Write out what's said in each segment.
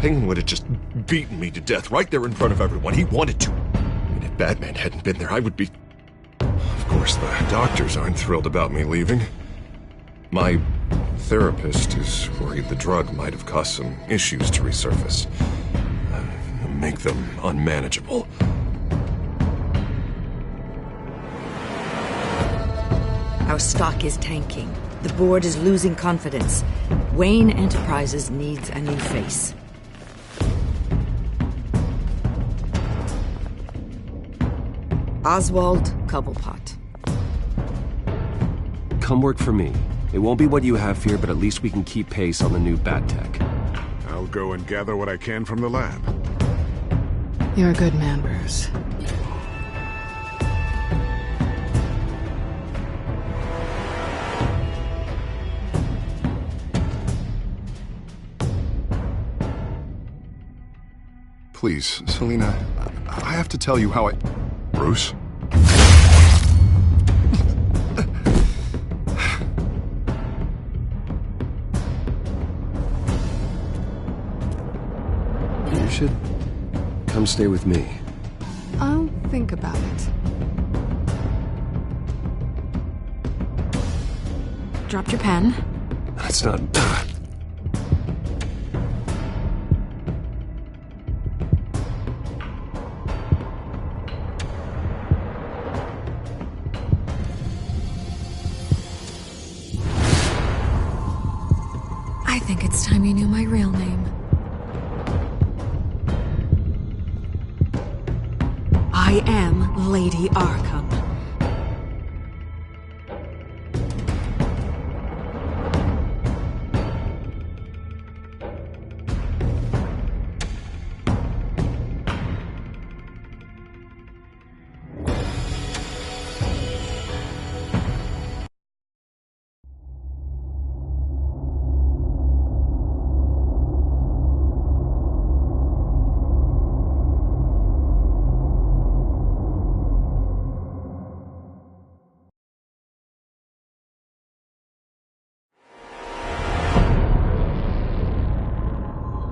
Penguin would have just beaten me to death right there in front of everyone. He wanted to. And if Batman hadn't been there, I would be... Of course, the doctors aren't thrilled about me leaving. My therapist is worried the drug might have caused some issues to resurface. Make them unmanageable. Our stock is tanking. The board is losing confidence. Wayne Enterprises needs a new face. Oswald Cobblepot. Come work for me. It won't be what you have here, but at least we can keep pace on the new bat tech. I'll go and gather what I can from the lab. You're a good man, Bruce. Please, Selina, I have to tell you how I... Bruce? You should come stay with me. I'll think about it. Dropped your pen. That's not... I think it's time you knew my real name. I am Lady Arkham.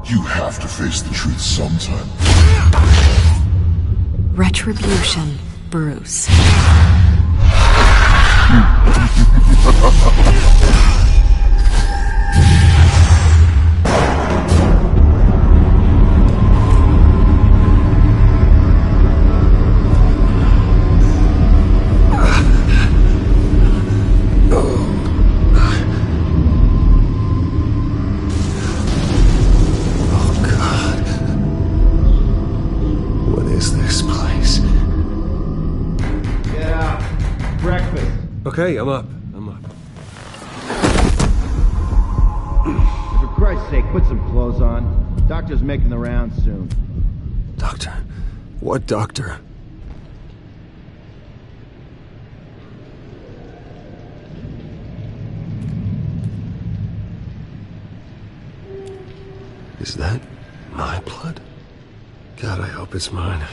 You have to face the truth sometime. Retribution, Bruce. Okay, I'm up. For Christ's sake, put some clothes on. Doctor's making the rounds soon. Doctor? What doctor? Is that my blood? God, I hope it's mine.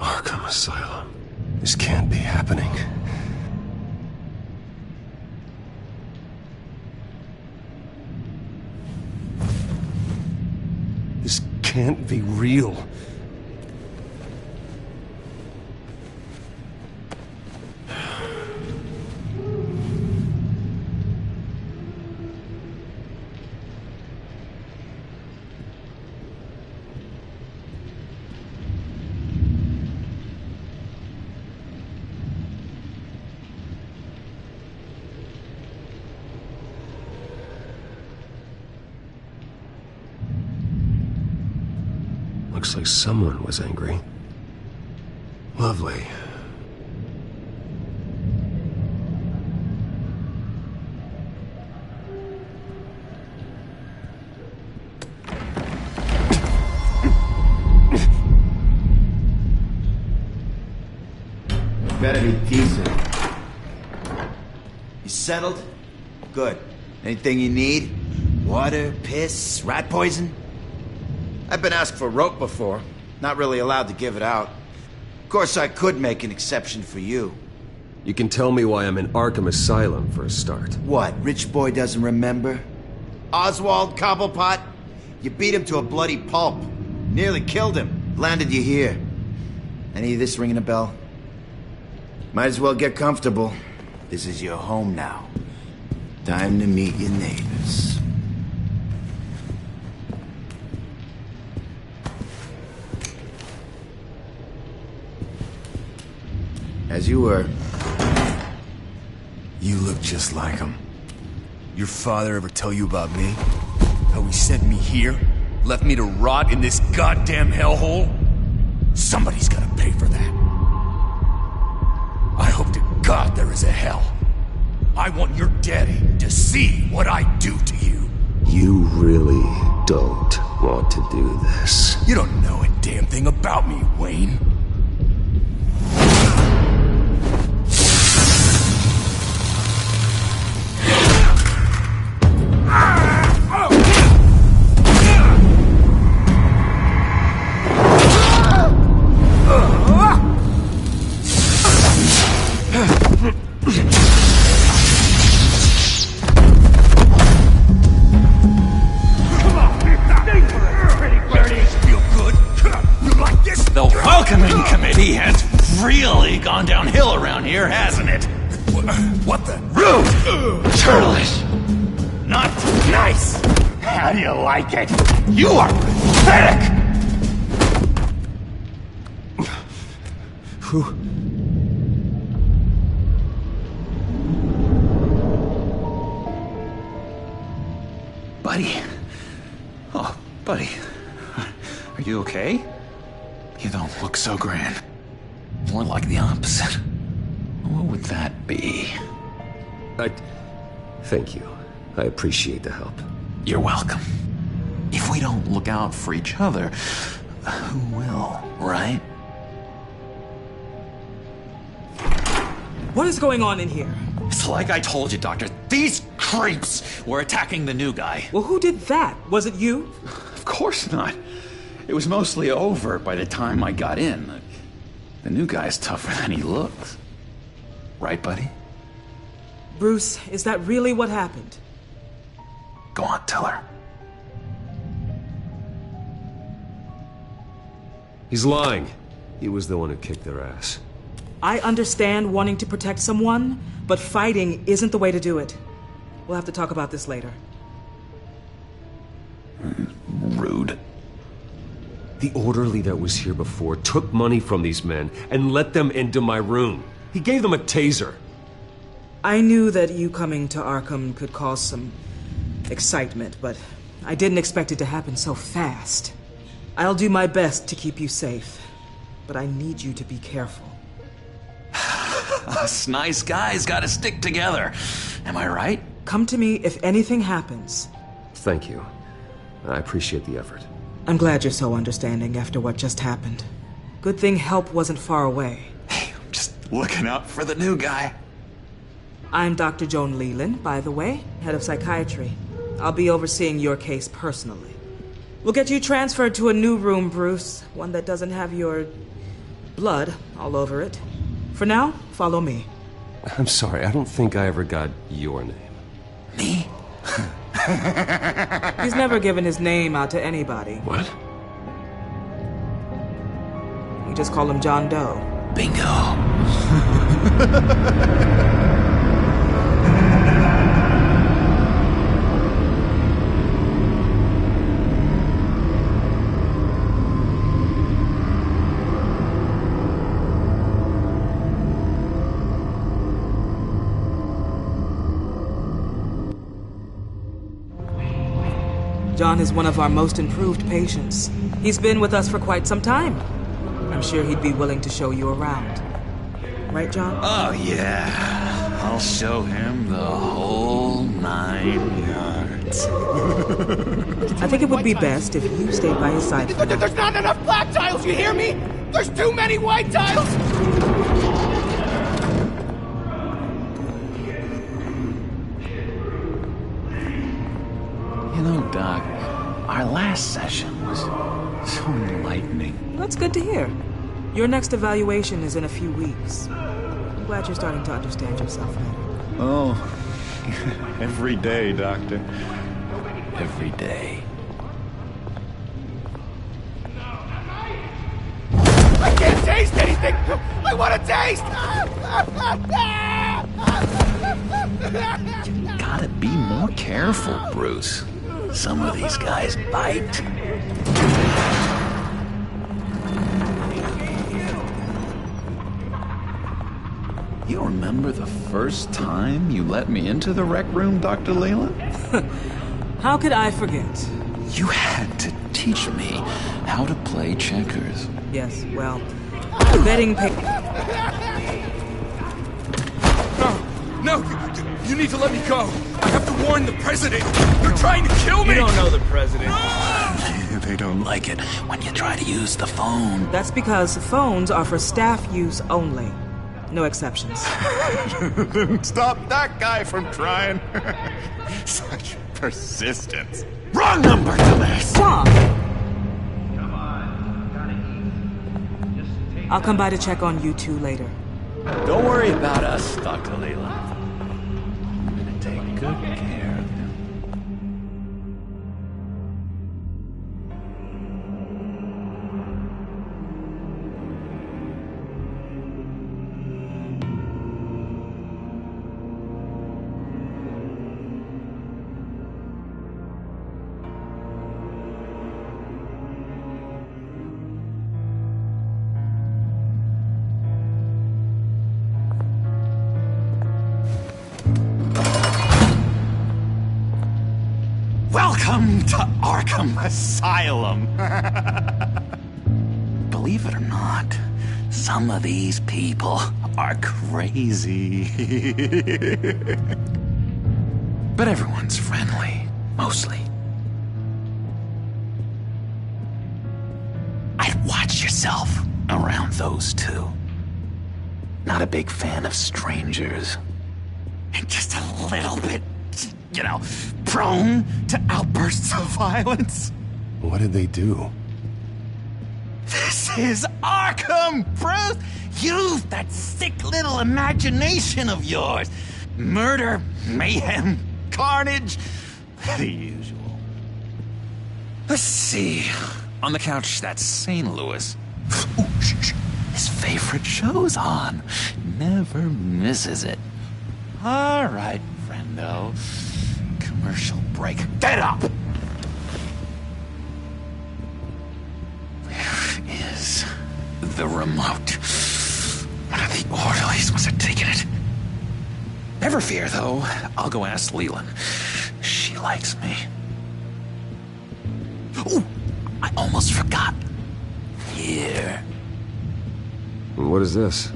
Arkham Asylum. This can't be happening. This can't be real. Looks like someone was angry. Lovely. Better be decent. You settled? Good. Anything you need? Water, piss, rat poison? I've been asked for rope before. Not really allowed to give it out. Of course, I could make an exception for you. You can tell me why I'm in Arkham Asylum for a start. What, rich boy doesn't remember? Oswald Cobblepot? You beat him to a bloody pulp. Nearly killed him. Landed you here. Any of this ringing a bell? Might as well get comfortable. This is your home now. Time to meet your neighbors. As you were. You look just like him. Your father ever tell you about me? How he sent me here? Left me to rot in this goddamn hellhole? Somebody's gotta pay for that. I hope to God there is a hell. I want your daddy to see what I do to you. You really don't want to do this. You don't know a damn thing about me, Wayne. Gone downhill around here, hasn't it? What the? Rude! Churlish! Not nice! How do you like it? You are pathetic! Buddy. Oh, buddy. Are you okay? You don't look so grand. More like the opposite. What would that be? Thank you. I appreciate the help. You're welcome. If we don't look out for each other, who will, right? What is going on in here? It's like I told you, Doctor. These creeps were attacking the new guy. Well, who did that? Was it you? Of course not. It was mostly over by the time I got in. The new guy's tougher than he looks. Right, buddy? Bruce, is that really what happened? Go on, tell her. He's lying. He was the one who kicked their ass. I understand wanting to protect someone, but fighting isn't the way to do it. We'll have to talk about this later. Rude. The orderly that was here before took money from these men and let them into my room. He gave them a taser. I knew that you coming to Arkham could cause some excitement, but I didn't expect it to happen so fast. I'll do my best to keep you safe, but I need you to be careful. Us nice guys gotta stick together. Am I right? Come to me if anything happens. Thank you. I appreciate the effort. I'm glad you're so understanding after what just happened. Good thing help wasn't far away. Hey, I'm just looking out for the new guy. I'm Dr. Joan Leland, by the way, head of psychiatry. I'll be overseeing your case personally. We'll get you transferred to a new room, Bruce. One that doesn't have your blood all over it. For now, follow me. I'm sorry, I don't think I ever got your name. Me? He's never given his name out to anybody. What? We just call him John Doe. Bingo. John is one of our most improved patients. He's been with us for quite some time. I'm sure he'd be willing to show you around. Right, John? Oh, yeah. I'll show him the whole 9 yards. I think it would be best if you stayed by his side. There's not enough black tiles, you hear me? There's too many white tiles! You know, Doc, our last session was so enlightening. That's good to hear. Your next evaluation is in a few weeks. I'm glad you're starting to understand yourself better. Oh, every day, Doctor. Every day. I can't taste anything! I want to taste! You gotta be more careful, Bruce. Some of these guys bite. You remember the first time you let me into the rec room, Dr. Leland? How could I forget? You had to teach me how to play checkers. Yes, well, betting pay... No, you need to let me go. I have to warn the president. They're trying to kill me. You don't know the president. They don't like it when you try to use the phone. That's because phones are for staff use only. No exceptions. Stop that guy from trying. Such persistence. Wrong number, dumbass. Stop! I'll come by to check on you two later. Don't worry about us, Dr. Leland. I'm gonna take good care of him. Welcome to Arkham Asylum. Believe it or not, some of these people are crazy. But everyone's friendly, mostly. I'd watch yourself around those two. Not a big fan of strangers. And just a little bit, you know, prone to outbursts of violence. What did they do? This is Arkham, Bruce! Use that sick little imagination of yours. Murder, mayhem, carnage, the usual. Let's see. On the couch, that's St. Louis. Ooh, shh. His favorite show's on. Never misses it. All right, friendo. Commercial break. Get up! Where is the remote? One of the orderlies must have taken it. Never fear, though. I'll go ask Leland. She likes me. Ooh, I almost forgot. Here. What is this?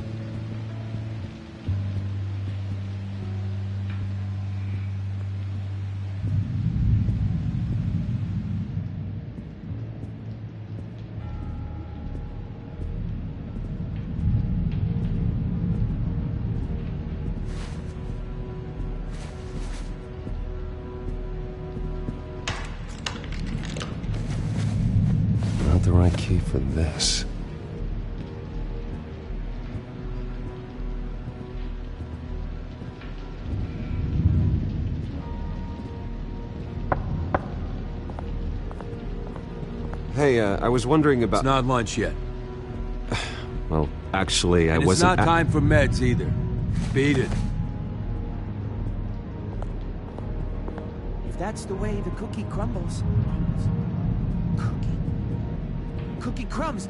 Not the right key for this. Hey, I was wondering about... It's not lunch yet. Well, actually, I and wasn't... it's not time for meds either. Beat it. If that's the way the cookie crumbles. Cookie crumbs.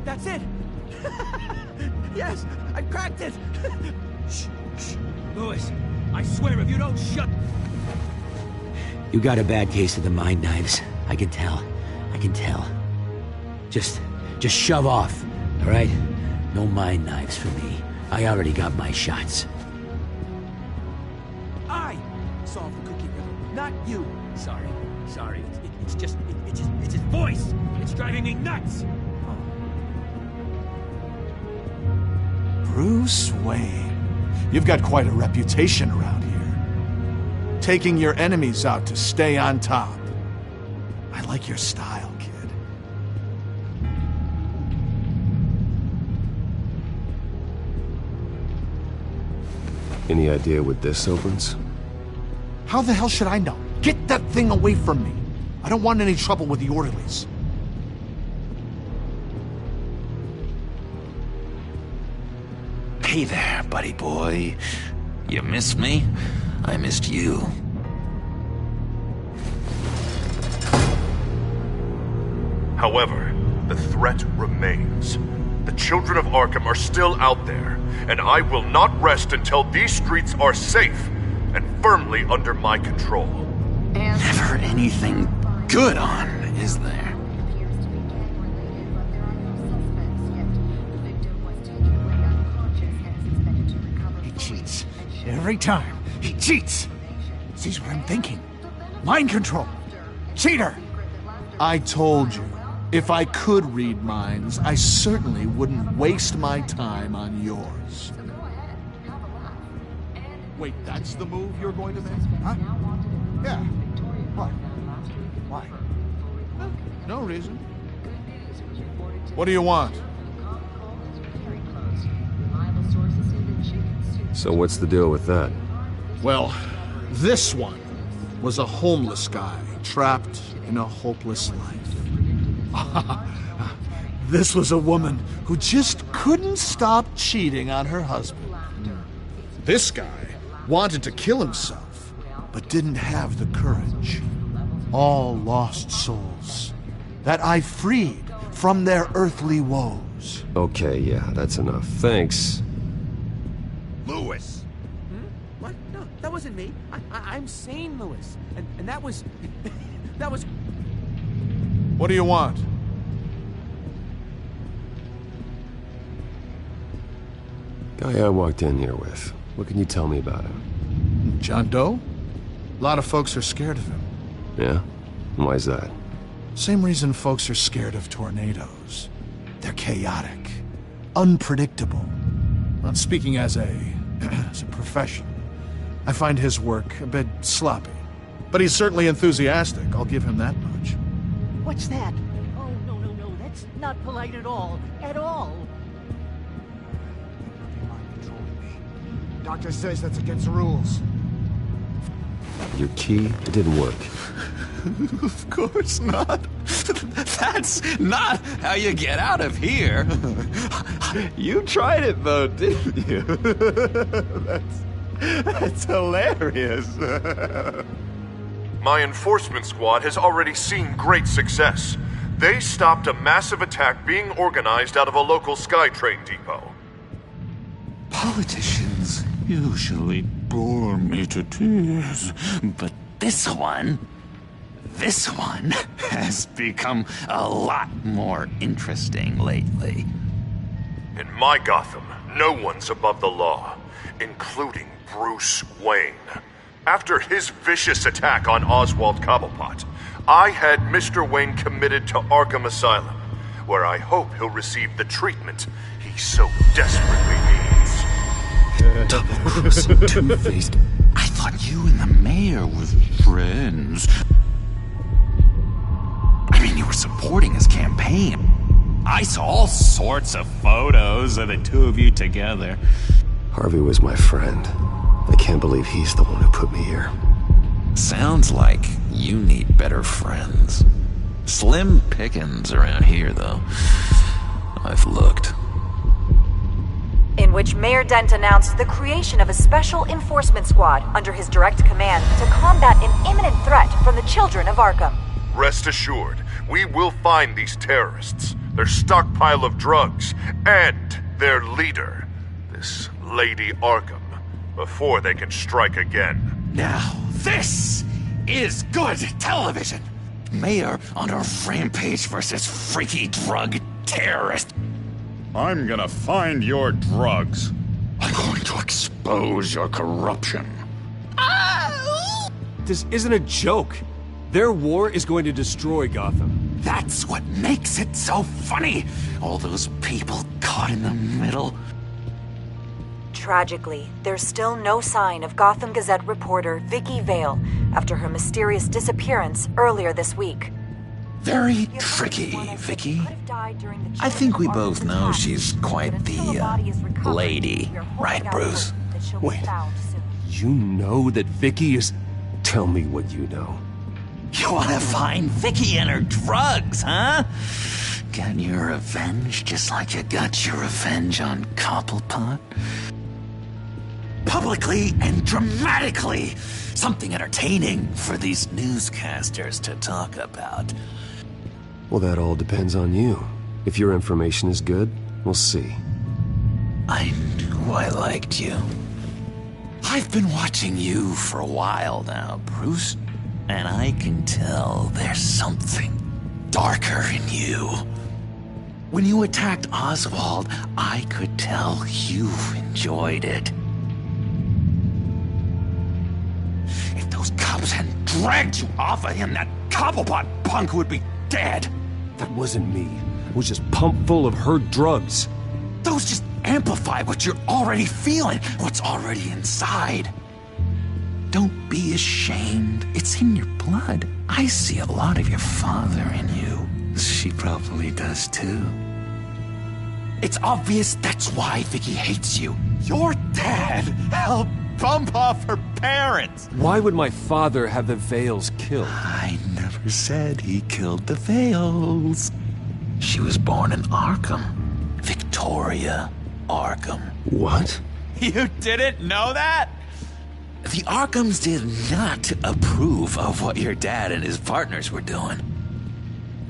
That's it. Yes, I cracked it. Shh. Lewis, I swear if you don't shut... You got a bad case of the mind knives. I can tell. Just shove off, all right? No mind knives for me. I already got my shots. I solved the cookie riddle, not you. Sorry. It's just his voice. It's driving me nuts. Bruce Wayne. You've got quite a reputation around here. Taking your enemies out to stay on top. I like your style, kid. Any idea what this opens? How the hell should I know? Get that thing away from me. I don't want any trouble with the orderlies. Hey there, buddy boy. You missed me? I missed you. However, the threat remains. The children of Arkham are still out there, and I will not rest until these streets are safe and firmly under my control. Never anything good on, is there? He cheats. Every time. He cheats! Sees what I'm thinking. Mind control. Cheater! I told you. If I could read minds, I certainly wouldn't waste my time on yours. Wait, that's the move you're going to make? Huh? Yeah. What? Why? No reason. What do you want? So what's the deal with that? Well, this one was a homeless guy trapped in a hopeless life. This was a woman who just couldn't stop cheating on her husband. This guy wanted to kill himself, but didn't have the courage. All lost souls that I freed from their earthly woes. Okay, yeah, that's enough. Thanks. Lewis! What? No, that wasn't me. I'm sane, Lewis. And that was... that was... What do you want? Guy I walked in here with. What can you tell me about him? John Doe? A lot of folks are scared of him. Yeah? Why's that? Same reason folks are scared of tornadoes. They're chaotic, unpredictable. Not speaking as a professional, I find his work a bit sloppy. But he's certainly enthusiastic, I'll give him that much. What's that? Oh, no, that's not polite at all. At all. Doctor says that's against the rules. Your key? It didn't work. Of course not. That's not how you get out of here. You tried it though, didn't you? That's hilarious. My enforcement squad has already seen great success. They stopped a massive attack being organized out of a local SkyTrain depot. Politicians usually bore me to tears, but this one has become a lot more interesting lately. In my Gotham, no one's above the law, including Bruce Wayne. After his vicious attack on Oswald Cobblepot, I had Mr. Wayne committed to Arkham Asylum, where I hope he'll receive the treatment he so desperately needs. Double-crossing, two-faced. I thought you and the mayor were friends. I mean, you were supporting his campaign. I saw all sorts of photos of the two of you together. Harvey was my friend. I can't believe he's the one who put me here. Sounds like you need better friends. Slim pickings around here, though. I've looked. In which Mayor Dent announced the creation of a special enforcement squad under his direct command to combat an imminent threat from the children of Arkham. Rest assured, we will find these terrorists, their stockpile of drugs, and their leader, this Lady Arkham, before they can strike again. Now, this is good television! Mayor on a rampage versus freaky drug terrorist. I'm gonna find your drugs. I'm going to expose your corruption. This isn't a joke. Their war is going to destroy Gotham. That's what makes it so funny. All those people caught in the middle. Tragically, there's still no sign of Gotham Gazette reporter Vicky Vale after her mysterious disappearance earlier this week. Very tricky, Vicky. I think we both know she's quite the lady, right, Bruce? that she'll Wait. be found soon. You know that Vicky is... Tell me what you know. You want to find Vicky and her drugs, huh? Get your revenge just like you got your revenge on Cobblepot? Publicly and dramatically. Something entertaining for these newscasters to talk about. Well, that all depends on you. If your information is good, we'll see. I knew I liked you. I've been watching you for a while now, Bruce, and I can tell there's something darker in you. When you attacked Oswald, I could tell you enjoyed it. If those cops hadn't dragged you off of him, that Cobblepot punk would be dead. That wasn't me. It was just pumped full of her drugs. Those just amplify what you're already feeling, what's already inside. Don't be ashamed. It's in your blood. I see a lot of your father in you. She probably does too. It's obvious that's why Vicky hates you. Your dad helped bump off her parents. Why would my father have the Vales killed? I never said he killed the Vales. She was born in Arkham. Victoria Arkham. What? You didn't know that? The Arkhams did not approve of what your dad and his partners were doing.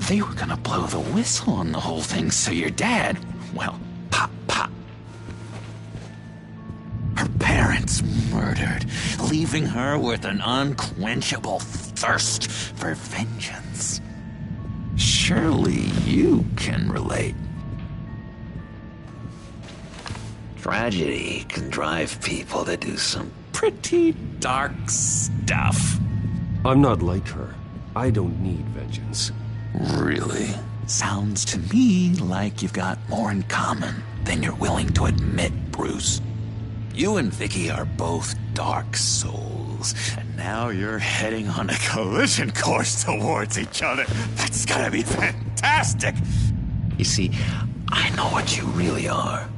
They were gonna blow the whistle on the whole thing, so your dad, well, pop. Her parents murdered, leaving her with an unquenchable thirst for vengeance. Surely you can relate. Tragedy can drive people to do some pretty dark stuff. I'm not like her. I don't need vengeance. Really? Sounds to me like you've got more in common than you're willing to admit, Bruce. You and Vicky are both dark souls, and now you're heading on a collision course towards each other. That's gotta be fantastic! You see, I know what you really are.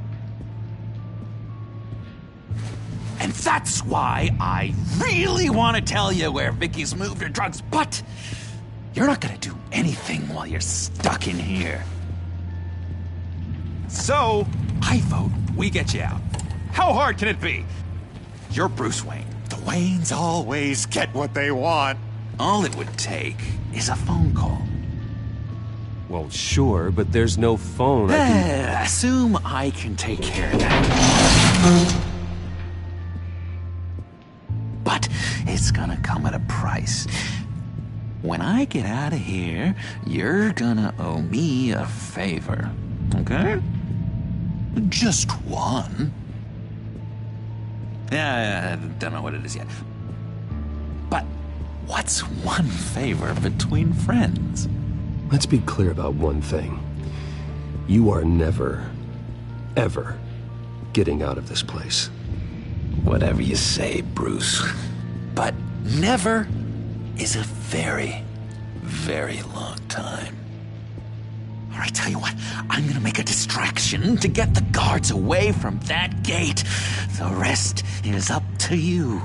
And that's why I really want to tell you where Vicky's moved her drugs, but you're not gonna do anything while you're stuck in here. So, I vote we get you out. How hard can it be? You're Bruce Wayne. The Waynes always get what they want. All it would take is a phone call. Well, sure, but there's no phone. Assume I can take care of that. But it's gonna come at a price. When I get out of here, you're gonna owe me a favor, okay? Just one. Yeah, I don't know what it is yet. But what's one favor between friends? Let's be clear about one thing. You are never, ever getting out of this place. Whatever you say, Bruce. But never is a very, very long time. All right, tell you what, I'm gonna make a distraction to get the guards away from that gate. The rest is up to you.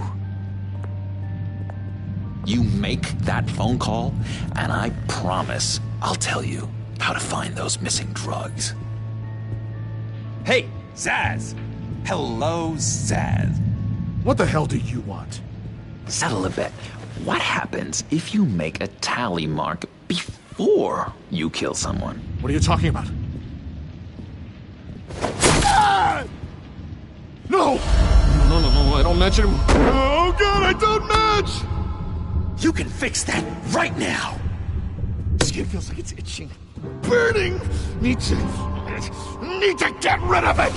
You make that phone call, and I promise I'll tell you how to find those missing drugs. Hey, Zaz! Hello, Zaz. What the hell do you want? Settle a bet. What happens if you make a tally mark before you kill someone? What are you talking about? Ah! No! No, I don't match anymore. Oh god, I don't match! You can fix that right now! Skin feels like it's itching. Burning! Need to get rid of it!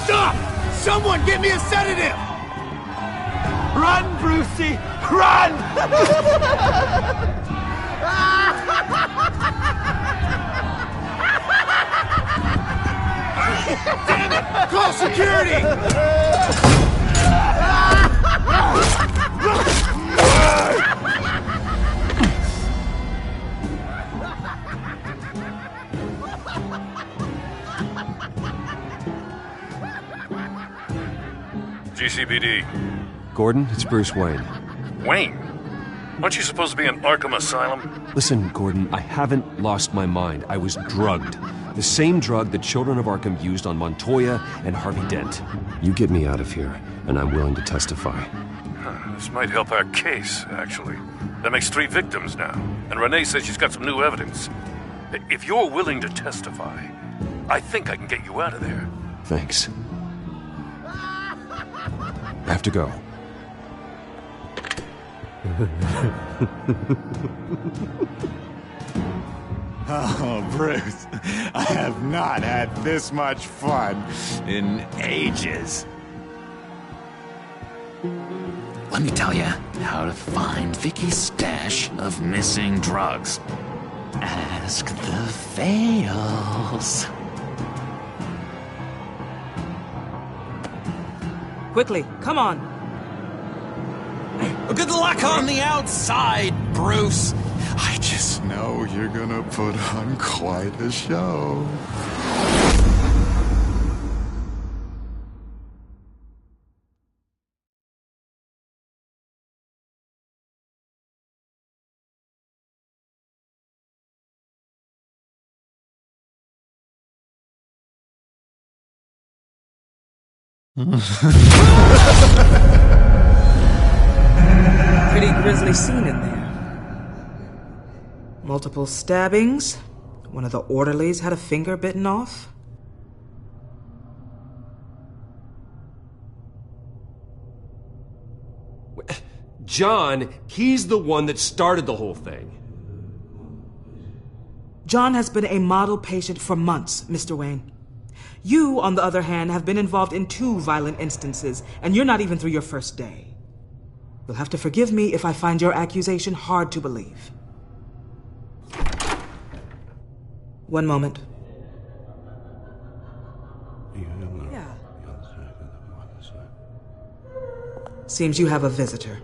Stop! Someone get me a sedative! Run, Brucey! Run! Damn it! Call security! GCPD. Gordon, it's Bruce Wayne. Wayne? Aren't you supposed to be in Arkham Asylum? Listen, Gordon, I haven't lost my mind. I was drugged. The same drug the children of Arkham used on Montoya and Harvey Dent. You get me out of here, and I'm willing to testify. This might help our case, actually. That makes 3 victims now, and Renee says she's got some new evidence. If you're willing to testify, I think I can get you out of there. Thanks. I have to go. Oh, Bruce, I have not had this much fun in ages. Let me tell you how to find Vicky's stash of missing drugs. Ask the Fails. Quickly, come on. Good luck on the outside, Bruce. I just know you're gonna put on quite a show. Pretty grisly scene in there. Multiple stabbings. One of the orderlies had a finger bitten off. John, he's the one that started the whole thing. John has been a model patient for months, Mr. Wayne. You, on the other hand, have been involved in 2 violent instances, and you're not even through your first day. You'll have to forgive me if I find your accusation hard to believe. One moment. Yeah. Seems you have a visitor.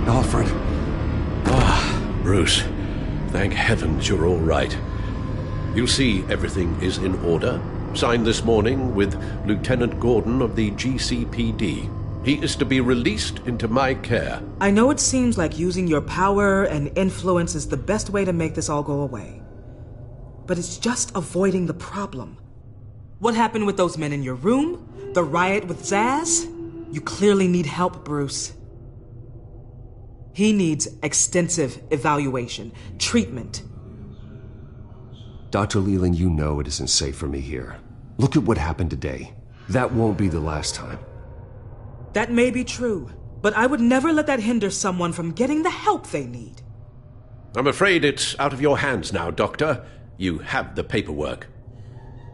Alfred. Bruce, thank heavens you're all right. You'll see everything is in order. Signed this morning with Lieutenant Gordon of the GCPD. He is to be released into my care. I know it seems like using your power and influence is the best way to make this all go away. But it's just avoiding the problem. What happened with those men in your room? The riot with Zaz? You clearly need help, Bruce. He needs extensive evaluation, treatment. Dr. Leland, you know it isn't safe for me here. Look at what happened today. That won't be the last time. That may be true, but I would never let that hinder someone from getting the help they need. I'm afraid it's out of your hands now, Doctor. You have the paperwork.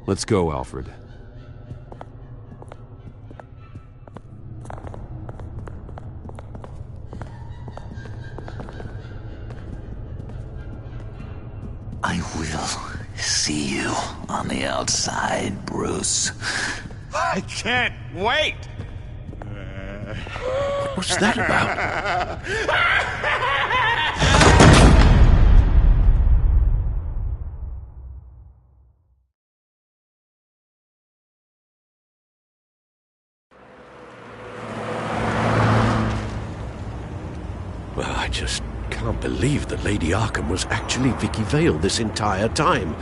Let's go, Alfred. I will see you on the outside, Bruce. I can't wait! What's that about? Well, I just can't believe that Lady Arkham was actually Vicky Vale this entire time.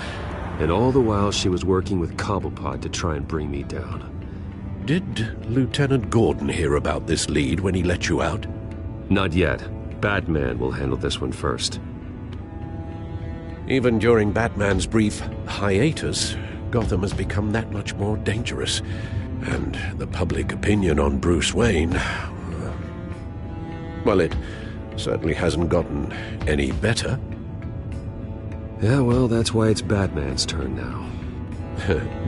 And all the while she was working with Cobblepot to try and bring me down. Did Lieutenant Gordon hear about this lead when he let you out? Not yet. Batman will handle this one first. Even during Batman's brief hiatus, Gotham has become that much more dangerous. And the public opinion on Bruce Wayne... well, it certainly hasn't gotten any better. Yeah, well, that's why it's Batman's turn now.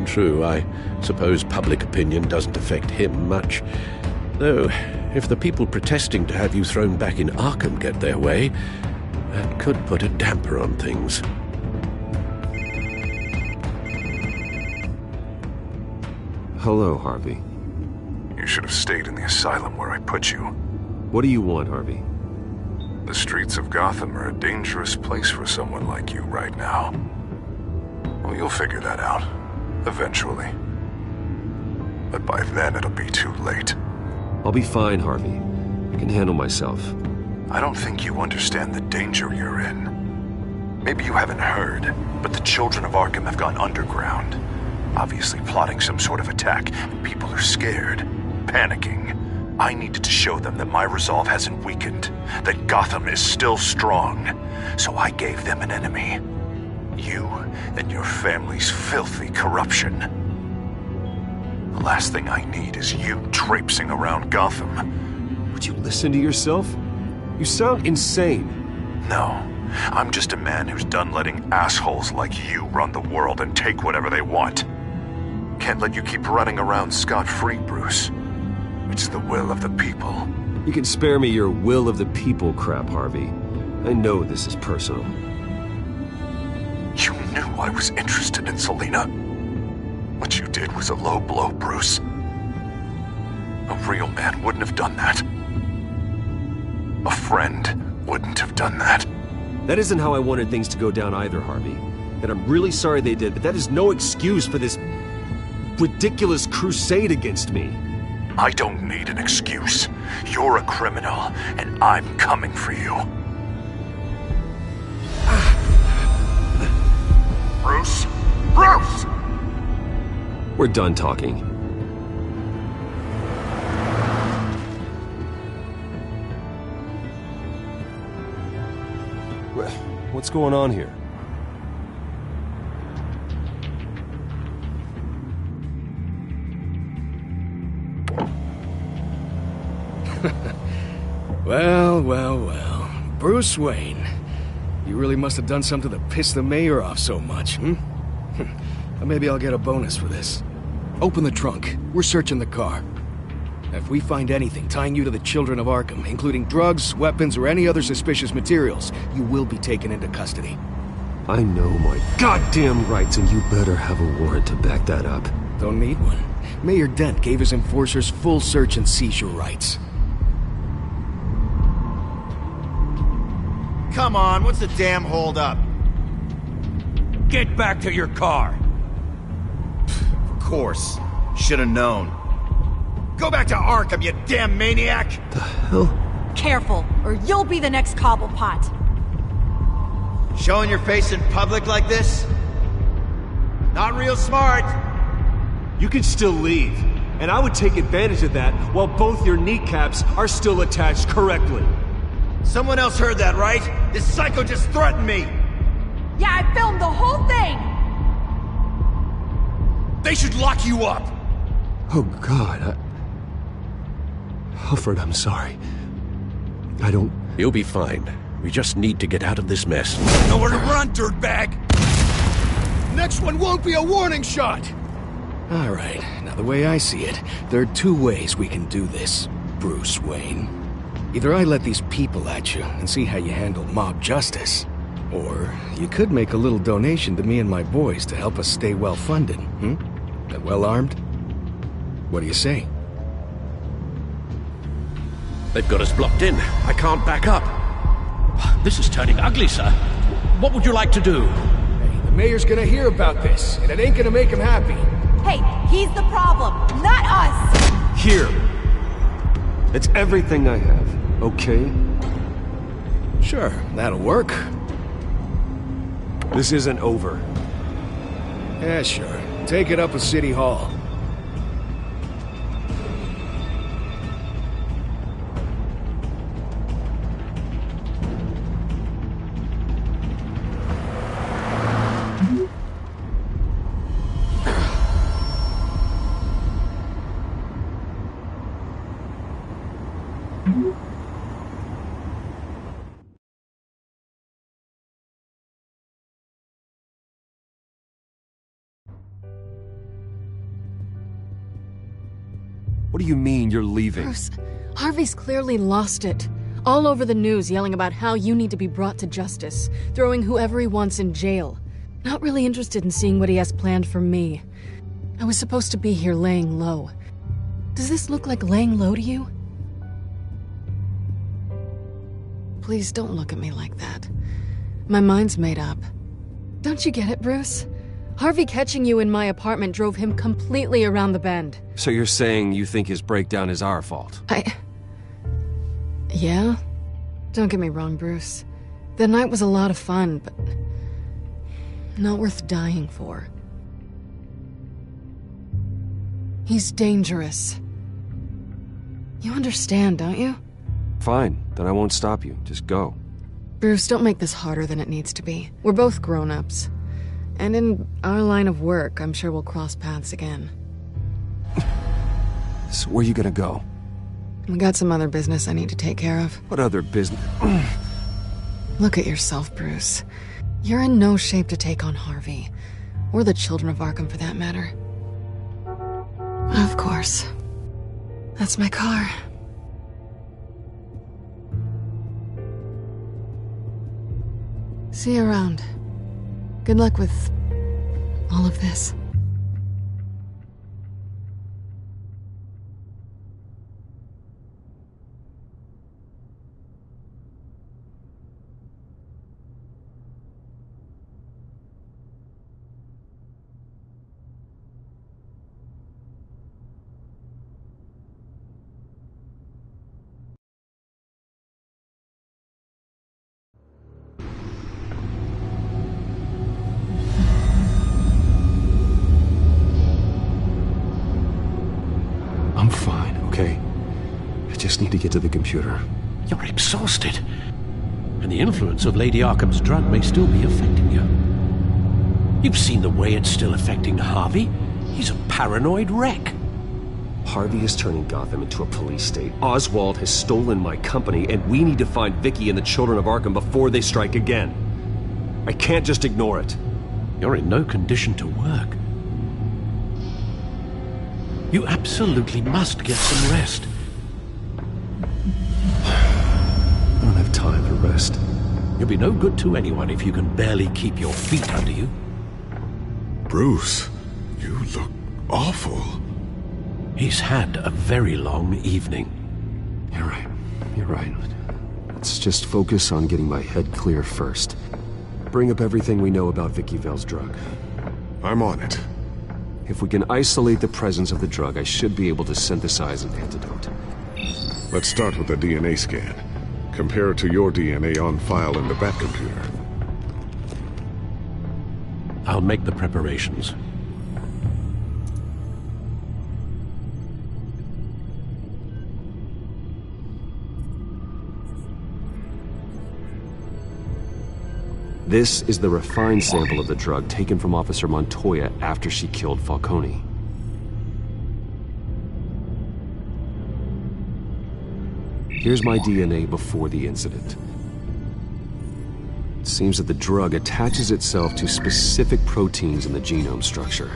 True, I suppose public opinion doesn't affect him much. Though, if the people protesting to have you thrown back in Arkham get their way, that could put a damper on things. Hello, Harvey. You should have stayed in the asylum where I put you. What do you want, Harvey? The streets of Gotham are a dangerous place for someone like you right now. Well, you'll figure that out. Eventually. But by then, it'll be too late. I'll be fine, Harvey. I can handle myself. I don't think you understand the danger you're in. Maybe you haven't heard, but the children of Arkham have gone underground. Obviously plotting some sort of attack, and people are scared, panicking. I needed to show them that my resolve hasn't weakened, that Gotham is still strong. So I gave them an enemy. You and your family's filthy corruption. The last thing I need is you traipsing around Gotham. Would you listen to yourself? You sound insane. No, I'm just a man who's done letting assholes like you run the world and take whatever they want. Can't let you keep running around scot-free, Bruce. It's the will of the people. You can spare me your will of the people crap, Harvey. I know this is personal. You knew I was interested in Selina. What you did was a low blow, Bruce. A real man wouldn't have done that. A friend wouldn't have done that. That isn't how I wanted things to go down either, Harvey. And I'm really sorry they did, but that is no excuse for this ridiculous crusade against me. I don't need an excuse. You're a criminal, and I'm coming for you. Bruce? Bruce! We're done talking. What's going on here? Well. Bruce Wayne. You really must have done something to piss the mayor off so much, hmm? Maybe I'll get a bonus for this. Open the trunk. We're searching the car. If we find anything tying you to the children of Arkham, including drugs, weapons, or any other suspicious materials, you will be taken into custody. I know my goddamn rights, and you better have a warrant to back that up. Don't need one. Mayor Dent gave his enforcers full search and seizure rights. Come on, what's the damn holdup? Get back to your car! Of course. Should've known. Go back to Arkham, you damn maniac! The hell? Careful, or you'll be the next Cobblepot. Showing your face in public like this? Not real smart. You could still leave, and I would take advantage of that while both your kneecaps are still attached correctly. Someone else heard that, right? This psycho just threatened me! Yeah, I filmed the whole thing! They should lock you up! Oh, God, Alfred, I'm sorry. I don't... You'll be fine. We just need to get out of this mess. Nowhere to run, dirtbag! Next one won't be a warning shot! Alright, now the way I see it, there are two ways we can do this, Bruce Wayne. Either I let these people at you and see how you handle mob justice, or you could make a little donation to me and my boys to help us stay well-funded, and well-armed? What do you say? They've got us blocked in. I can't back up. This is turning ugly, sir. What would you like to do? Hey, the mayor's gonna hear about this, and it ain't gonna make him happy. Hey, he's the problem, not us! Here. It's everything I have, okay? Sure, that'll work. This isn't over. Yeah, sure. Take it up with City Hall. What do you mean you're leaving? Bruce, Harvey's clearly lost it. All over the news yelling about how you need to be brought to justice, throwing whoever he wants in jail. Not really interested in seeing what he has planned for me. I was supposed to be here laying low. Does this look like laying low to you? Please don't look at me like that. My mind's made up. Don't you get it, Bruce? Harvey catching you in my apartment drove him completely around the bend. So you're saying you think his breakdown is our fault? Yeah? Don't get me wrong, Bruce. The night was a lot of fun, but not worth dying for. He's dangerous. You understand, don't you? Fine, then I won't stop you. Just go. Bruce, don't make this harder than it needs to be. We're both grown-ups. And in our line of work, I'm sure we'll cross paths again. So where you gonna go? We got some other business I need to take care of. What other business? Look at yourself, Bruce. You're in no shape to take on Harvey. Or the children of Arkham, for that matter. Of course. That's my car. See you around. Good luck with all of this. I'm fine, okay? I just need to get to the computer. You're exhausted. And the influence of Lady Arkham's drug may still be affecting you. You've seen the way it's still affecting Harvey. He's a paranoid wreck. Harvey is turning Gotham into a police state. Oswald has stolen my company, and we need to find Vicky and the children of Arkham before they strike again. I can't just ignore it. You're in no condition to work. You absolutely must get some rest. I don't have time to rest. You'll be no good to anyone if you can barely keep your feet under you. Bruce, you look awful. He's had a very long evening. You're right. You're right. Let's just focus on getting my head clear first. Bring up everything we know about Vicky Vale's drug. I'm on it. If we can isolate the presence of the drug, I should be able to synthesize an antidote. Let's start with a DNA scan. Compare it to your DNA on file in the Bat computer. I'll make the preparations. This is the refined sample of the drug taken from Officer Montoya after she killed Falcone. Here's my DNA before the incident. It seems that the drug attaches itself to specific proteins in the genome structure.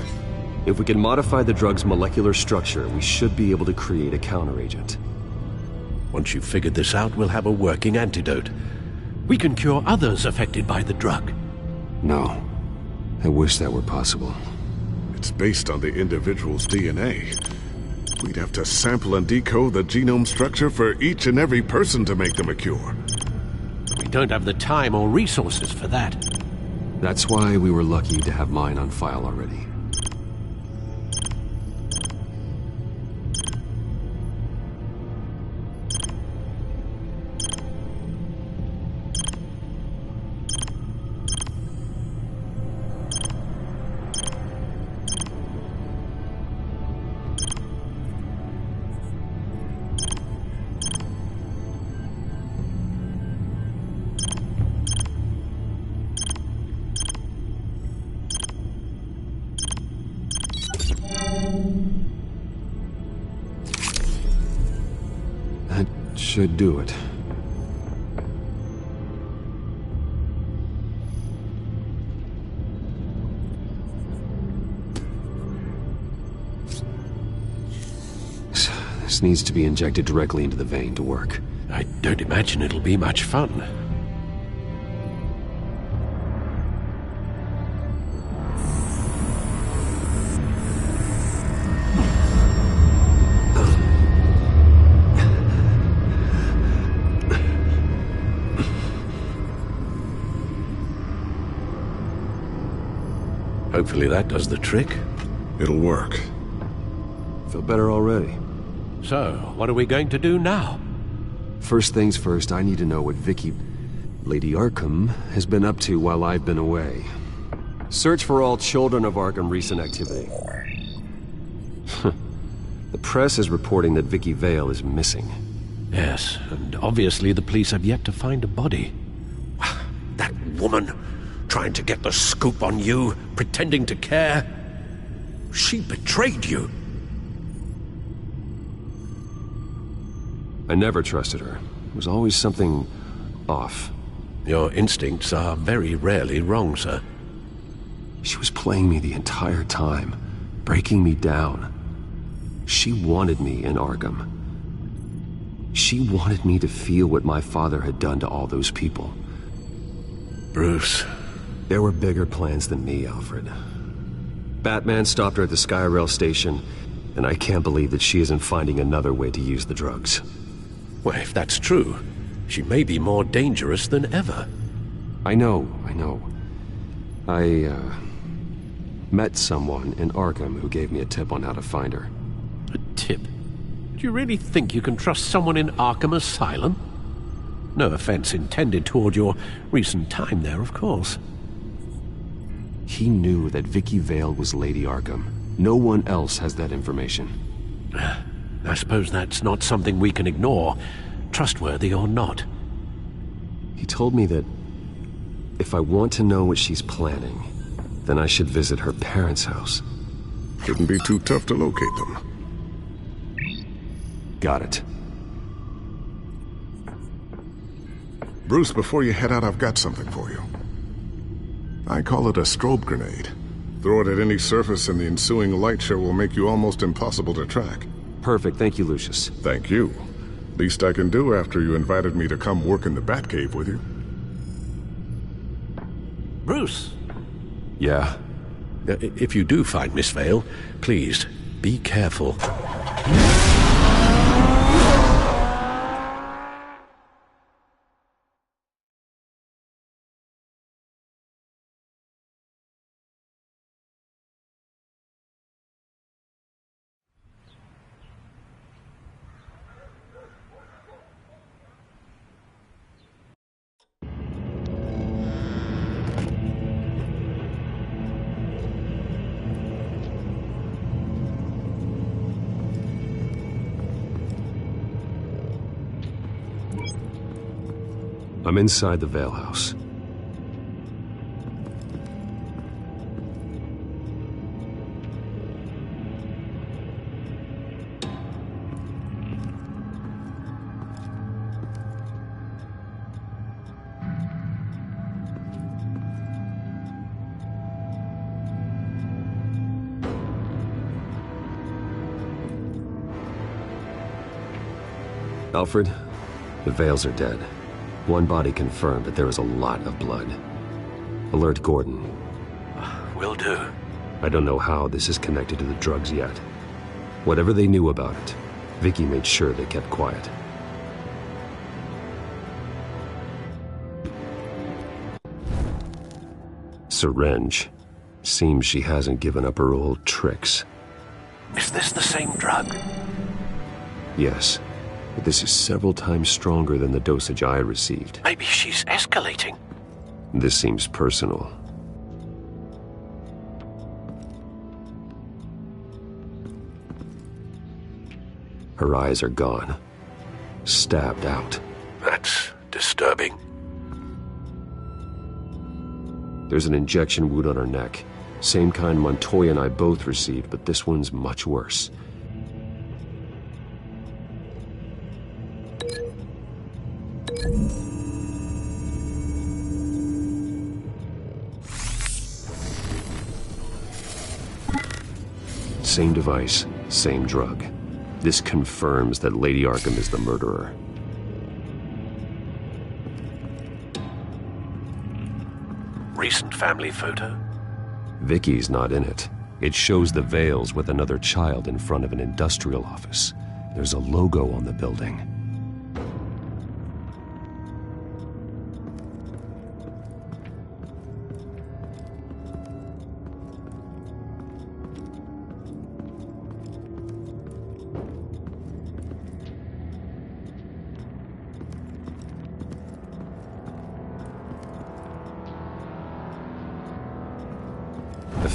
If we can modify the drug's molecular structure, we should be able to create a counteragent. Once you've figured this out, we'll have a working antidote. We can cure others affected by the drug. No. I wish that were possible. It's based on the individual's DNA. We'd have to sample and decode the genome structure for each and every person to make them a cure. We don't have the time or resources for that. That's why we were lucky to have mine on file already. That should do it. This needs to be injected directly into the vein to work. I don't imagine it'll be much fun. Hopefully that does the trick. It'll work. Feel better already. So, what are we going to do now? First things first, I need to know what Lady Arkham, has been up to while I've been away. Search for all children of Arkham recent activity. The press is reporting that Vicky Vale is missing. Yes, and obviously the police have yet to find a body. That woman, trying to get the scoop on you, pretending to care. She betrayed you. I never trusted her. There was always something off. Your instincts are very rarely wrong, sir. She was playing me the entire time, breaking me down. She wanted me in Arkham. She wanted me to feel what my father had done to all those people. Bruce. There were bigger plans than me, Alfred. Batman stopped her at the Skyrail station, and I can't believe that she isn't finding another way to use the drugs. Well, if that's true, she may be more dangerous than ever. I know. I met someone in Arkham who gave me a tip on how to find her. A tip? Do you really think you can trust someone in Arkham Asylum? No offense intended toward your recent time there, of course. He knew that Vicky Vale was Lady Arkham. No one else has that information. I suppose that's not something we can ignore, trustworthy or not. He told me that if I want to know what she's planning, then I should visit her parents' house. Shouldn't be too tough to locate them. Got it. Bruce, before you head out, I've got something for you. I call it a strobe grenade. Throw it at any surface and the ensuing light show will make you almost impossible to track. Perfect, thank you, Lucius. Thank you. Least I can do after you invited me to come work in the Batcave with you. Bruce! Yeah? If you do find Miss Vale, please, be careful. I'm inside the Vale House. Alfred, the Vales are dead. One body confirmed, but there is a lot of blood. Alert Gordon. Will do. I don't know how this is connected to the drugs yet. Whatever they knew about it, Vicky made sure they kept quiet. Syringe. Seems she hasn't given up her old tricks. Is this the same drug? Yes. But this is several times stronger than the dosage I received. Maybe she's escalating. This seems personal. Her eyes are gone. Stabbed out. That's disturbing. There's an injection wound on her neck. Same kind Montoya and I both received, but this one's much worse. Same device, same drug. This confirms that Lady Arkham is the murderer. Recent family photo? Vicky's not in it. It shows the Vales with another child in front of an industrial office. There's a logo on the building.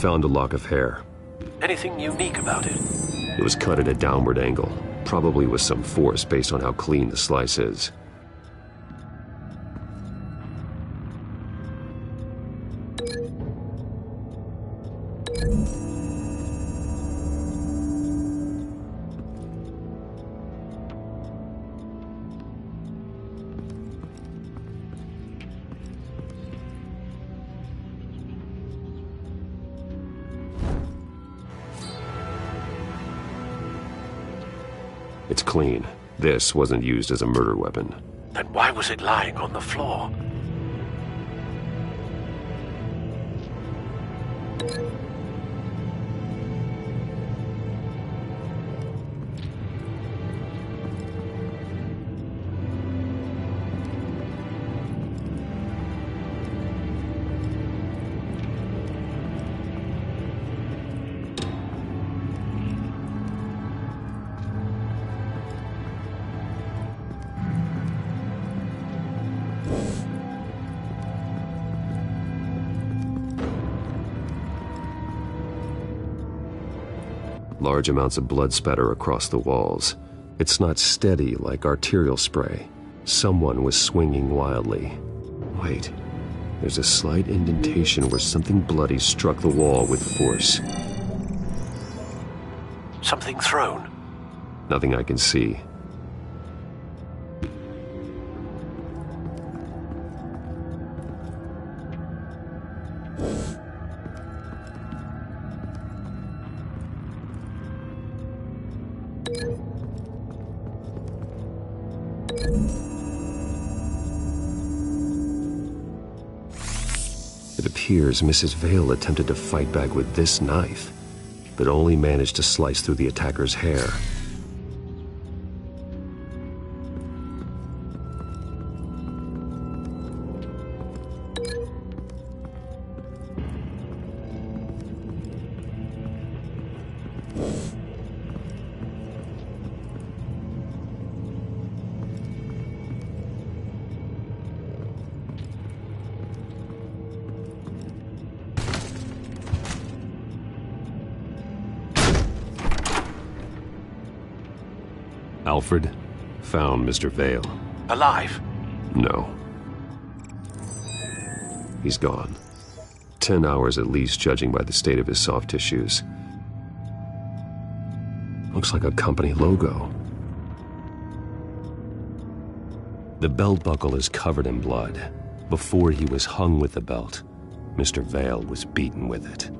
found a lock of hair. Anything unique about it? It was cut at a downward angle, probably with some force based on how clean the slice is. It's clean. This wasn't used as a murder weapon. Then why was it lying on the floor? Large amounts of blood spatter across the walls. It's not steady like arterial spray. Someone was swinging wildly. Wait, there's a slight indentation where something bloody struck the wall with force. Something thrown? Nothing I can see. It appears Mrs. Vale attempted to fight back with this knife, but only managed to slice through the attacker's hair. Alfred found Mr. Vale. Alive? No. He's gone. 10 hours at least, judging by the state of his soft tissues. Looks like a company logo. The belt buckle is covered in blood. Before he was hung with the belt, Mr. Vale was beaten with it.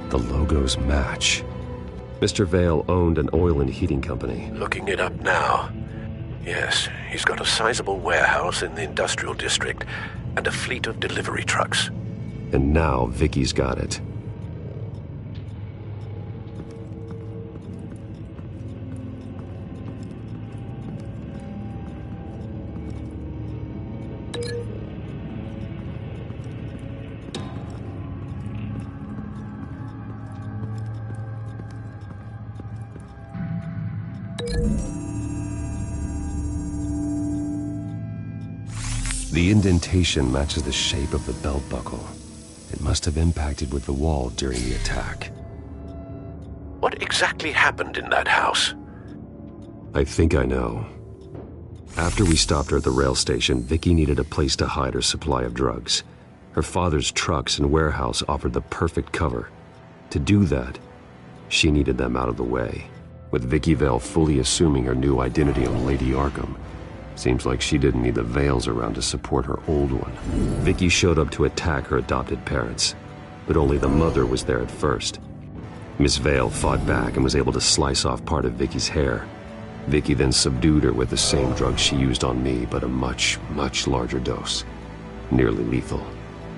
The logos match. Mr. Vale owned an oil and heating company. Looking it up now. Yes, he's got a sizable warehouse in the industrial district and a fleet of delivery trucks. And now Vicky's got it. The indentation matches the shape of the belt buckle. It must have impacted with the wall during the attack. What exactly happened in that house? I think I know. After we stopped her at the rail station, Vicky needed a place to hide her supply of drugs. Her father's trucks and warehouse offered the perfect cover. To do that, she needed them out of the way. With Vicky Vale fully assuming her new identity on Lady Arkham, seems like she didn't need the Vales around to support her old one. Vicky showed up to attack her adopted parents. but only the mother was there at first. Miss Vale fought back and was able to slice off part of Vicky's hair. Vicky then subdued her with the same drug she used on me, but a much, much larger dose. Nearly lethal.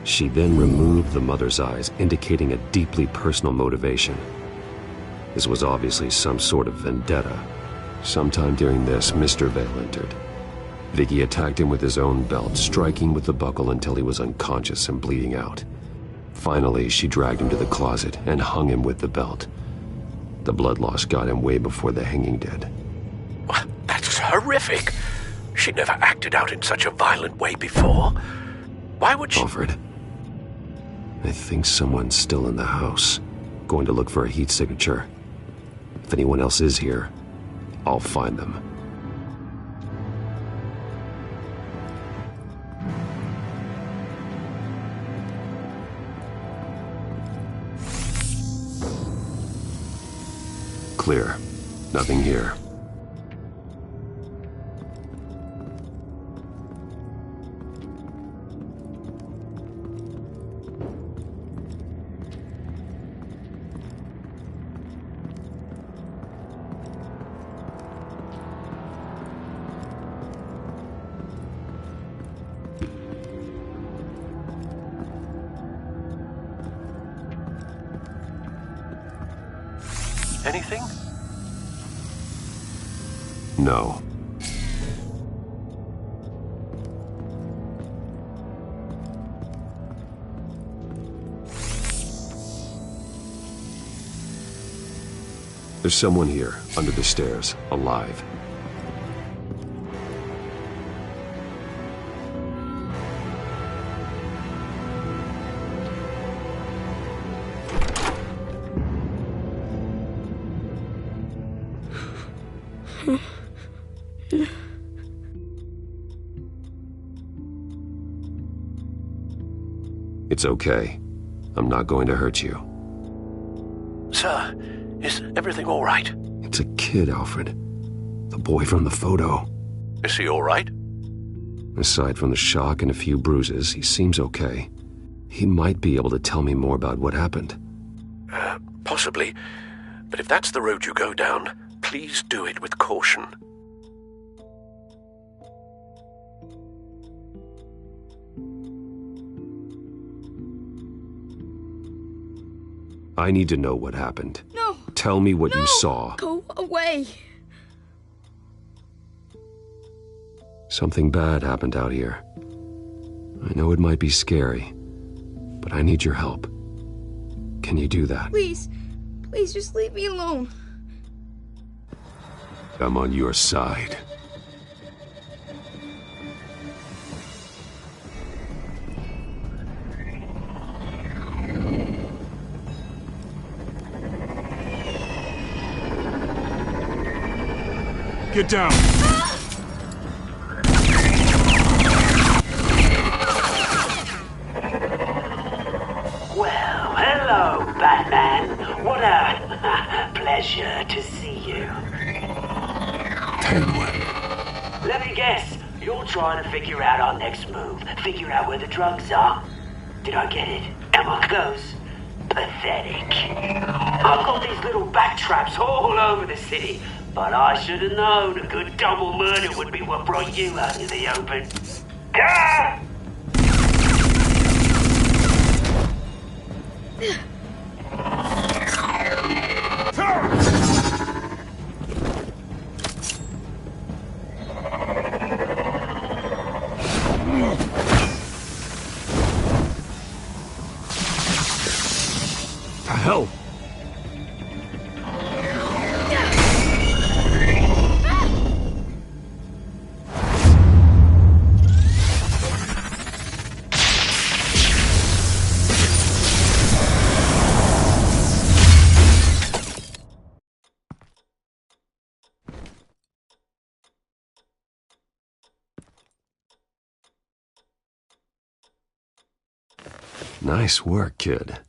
She then removed the mother's eyes, indicating a deeply personal motivation. This was obviously some sort of vendetta. Sometime during this, Mr. Vale entered. Vicky attacked him with his own belt, striking with the buckle until he was unconscious and bleeding out. Finally, she dragged him to the closet and hung him with the belt. The blood loss got him way before the hanging did. That's horrific. She never acted out in such a violent way before. Why would she... Alfred, I think someone's still in the house. Going to look for a heat signature. If anyone else is here, I'll find them. Clear. Nothing here. Anything? No. There's someone here, under the stairs, alive. It's okay. I'm not going to hurt you. Sir, is everything all right? It's a kid, Alfred. The boy from the photo. Is he all right? Aside from the shock and a few bruises, he seems okay. He might be able to tell me more about what happened. Possibly. But if that's the road you go down, please do it with caution. I need to know what happened. No! Tell me what you saw. Go away! Something bad happened out here. I know it might be scary, but I need your help. Can you do that? Please, please just leave me alone. I'm on your side. Get down! Well, hello, Batman. What a pleasure to see you. Penguin. Let me guess. You're trying to figure out our next move. Figure out where the drugs are. Did I get it? Am I close? Pathetic. I've got these little bat traps all over the city. But I should have known a good double murder would be what brought you out in the open. Ah! The hell? Nice work, kid.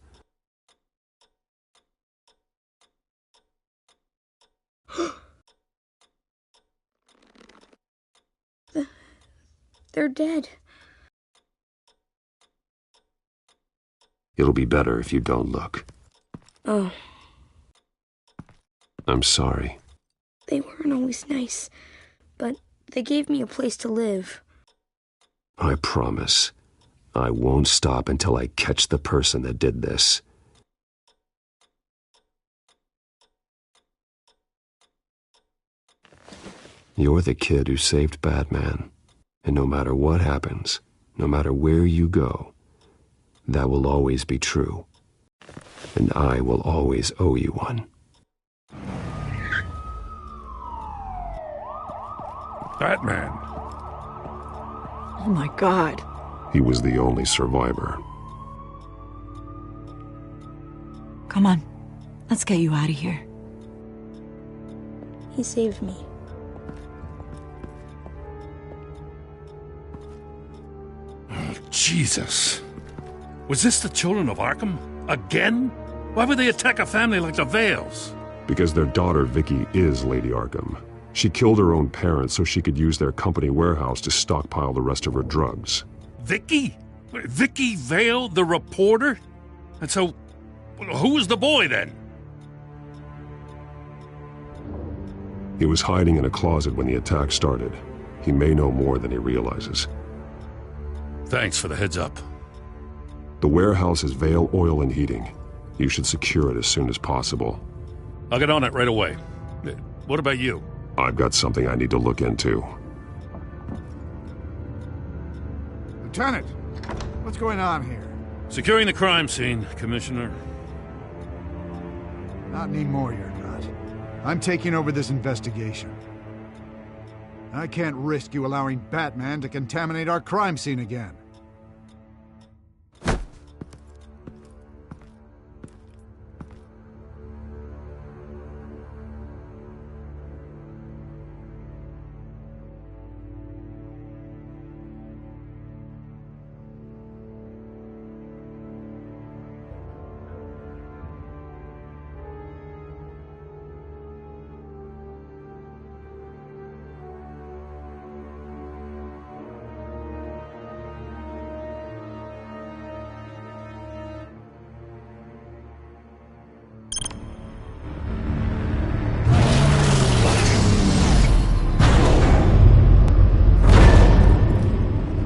They're dead. It'll be better if you don't look. Oh. I'm sorry. They weren't always nice, but they gave me a place to live. I promise, I won't stop until I catch the person that did this. You're the kid who saved Batman, and no matter what happens, no matter where you go, that will always be true, and I will always owe you one. Batman. Oh my God. He was the only survivor. Come on, let's get you out of here. He saved me. Oh, Jesus. Was this the children of Arkham? Again? Why would they attack a family like the Vales? Because their daughter, Vicky, is Lady Arkham. She killed her own parents so she could use their company warehouse to stockpile the rest of her drugs. Vicky? Vicky Vale, the reporter? And so, who was the boy then? He was hiding in a closet when the attack started. He may know more than he realizes. Thanks for the heads up. The warehouse is Vale Oil and Heating. You should secure it as soon as possible. I'll get on it right away. What about you? I've got something I need to look into. Lieutenant, what's going on here? Securing the crime scene, Commissioner. Not anymore, you're not. I'm taking over this investigation. I can't risk you allowing Batman to contaminate our crime scene again.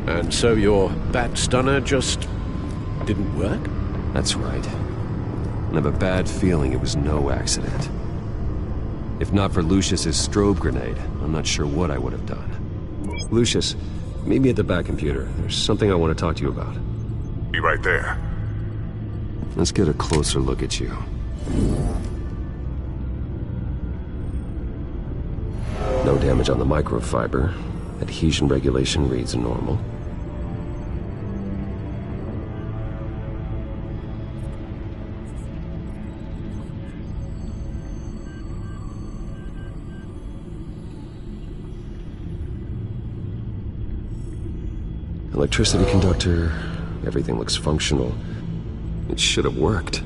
And so your bat stunner just didn't work? That's right. I have a bad feeling it was no accident. If not for Lucius's strobe grenade, I'm not sure what I would have done. Lucius, meet me at the back computer. There's something I want to talk to you about. Be right there. Let's get a closer look at you. No damage on the microfiber. Adhesion regulation reads normal. Electricity conductor, everything looks functional. It should have worked.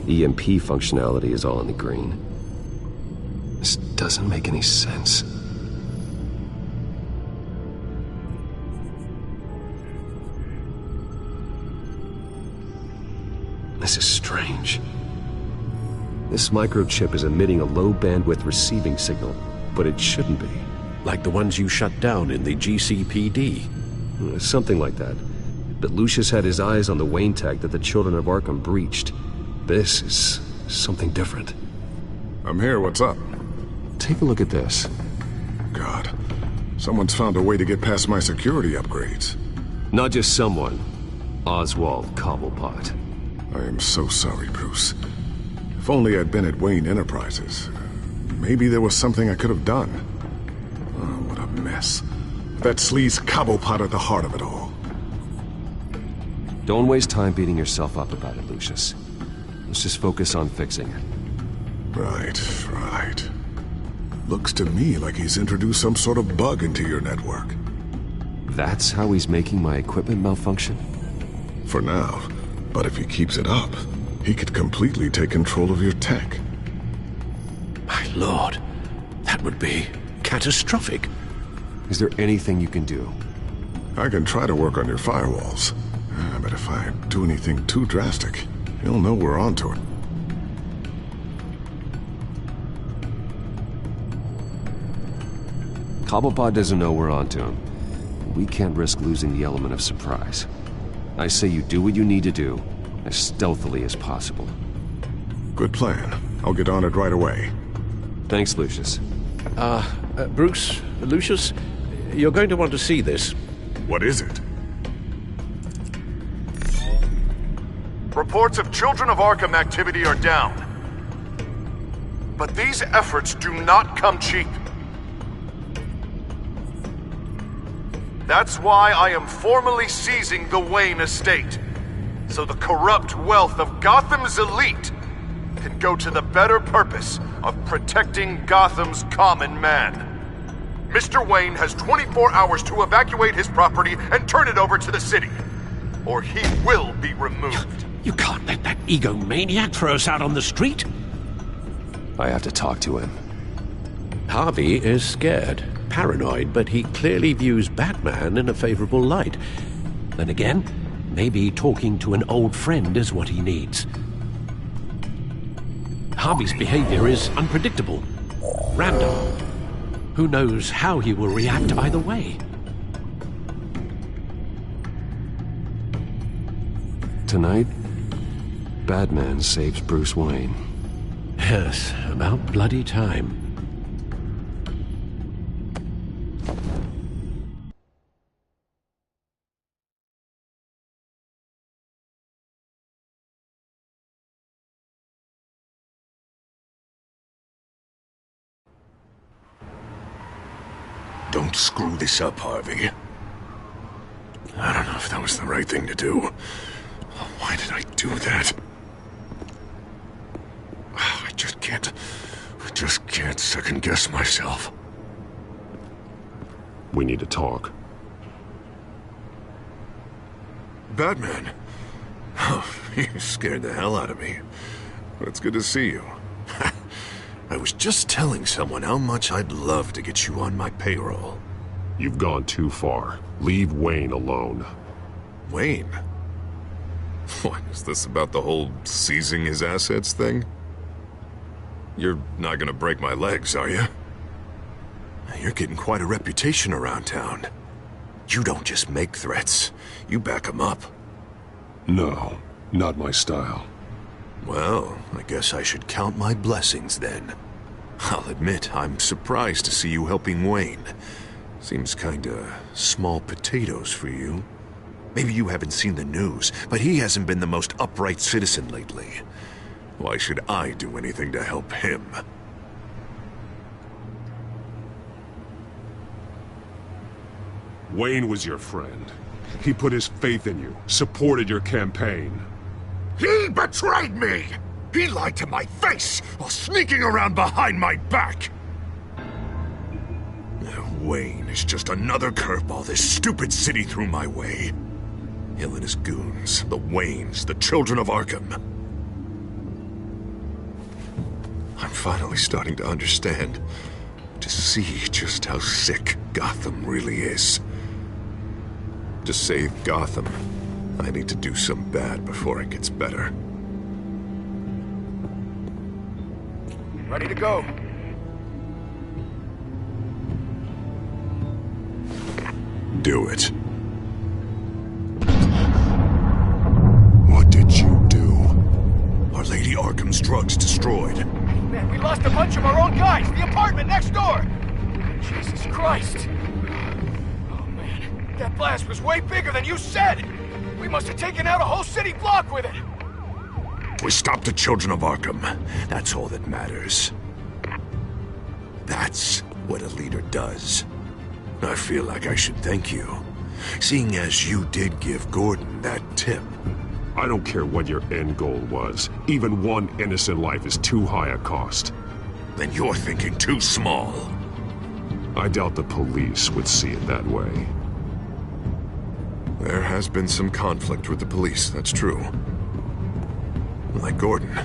EMP functionality is all in the green. This doesn't make any sense. This is strange. This microchip is emitting a low-bandwidth receiving signal, but it shouldn't be. Like the ones you shut down in the GCPD? Something like that. But Lucius had his eyes on the Wayne tag that the Children of Arkham breached. This is something different. I'm here, what's up? Take a look at this. God, someone's found a way to get past my security upgrades. Not just someone. Oswald Cobblepot. I am so sorry, Bruce. If only I'd been at Wayne Enterprises. Maybe there was something I could have done. Oh, what a mess. That sleaze Cobblepot at the heart of it all. Don't waste time beating yourself up about it, Lucius. Let's just focus on fixing it. Right. Looks to me like he's introduced some sort of bug into your network. That's how he's making my equipment malfunction? For now. But if he keeps it up, he could completely take control of your tech. My lord, that would be catastrophic. Is there anything you can do? I can try to work on your firewalls. But if I do anything too drastic, he'll know we're onto it. Cobblepot doesn't know we're onto him. We can't risk losing the element of surprise. I say you do what you need to do, as stealthily as possible. Good plan. I'll get on it right away. Thanks, Lucius. Bruce, Lucius, you're going to want to see this. What is it? Reports of Children of Arkham activity are down. But these efforts do not come cheap. That's why I am formally seizing the Wayne estate, so the corrupt wealth of Gotham's elite can go to the better purpose of protecting Gotham's common man. Mr. Wayne has 24 hours to evacuate his property and turn it over to the city, or he will be removed. You can't let that egomaniac throw us out on the street. I have to talk to him. Harvey is scared, paranoid, but he clearly views Batman in a favorable light. Then again, maybe talking to an old friend is what he needs. Harvey's behavior is unpredictable, random. Who knows how he will react either way? Tonight, Batman saves Bruce Wayne. Yes, about bloody time. Don't screw this up, Harvey. I don't know if that was the right thing to do. Why did I do that? I just can't second-guess myself. We need to talk. Batman? Oh, you scared the hell out of me. But it's good to see you. I was just telling someone how much I'd love to get you on my payroll. You've gone too far. Leave Wayne alone. Wayne? What, is this about the whole seizing his assets thing? You're not gonna break my legs, are you? You're getting quite a reputation around town. You don't just make threats, you back them up. No, not my style. Well, I guess I should count my blessings then. I'll admit, I'm surprised to see you helping Wayne. Seems kinda small potatoes for you. Maybe you haven't seen the news, but he hasn't been the most upright citizen lately. Why should I do anything to help him? Wayne was your friend. He put his faith in you, supported your campaign. He betrayed me! He lied to my face while sneaking around behind my back! Wayne is just another curveball this stupid city threw my way. Hill and his goons, the Waynes, the Children of Arkham. I'm finally starting to understand, to see just how sick Gotham really is. To save Gotham, I need to do some bad before it gets better. Ready to go. Do it. What did you do? Our Lady Arkham's drugs destroyed. Man, we lost a bunch of our own guys. The apartment next door. Jesus Christ. Oh, man. That blast was way bigger than you said. We must have taken out a whole city block with it. We stopped the Children of Arkham. That's all that matters. That's what a leader does. I feel like I should thank you, seeing as you did give Gordon that tip. I don't care what your end goal was. Even one innocent life is too high a cost. Then you're thinking too small. I doubt the police would see it that way. There has been some conflict with the police, that's true. Like Gordon.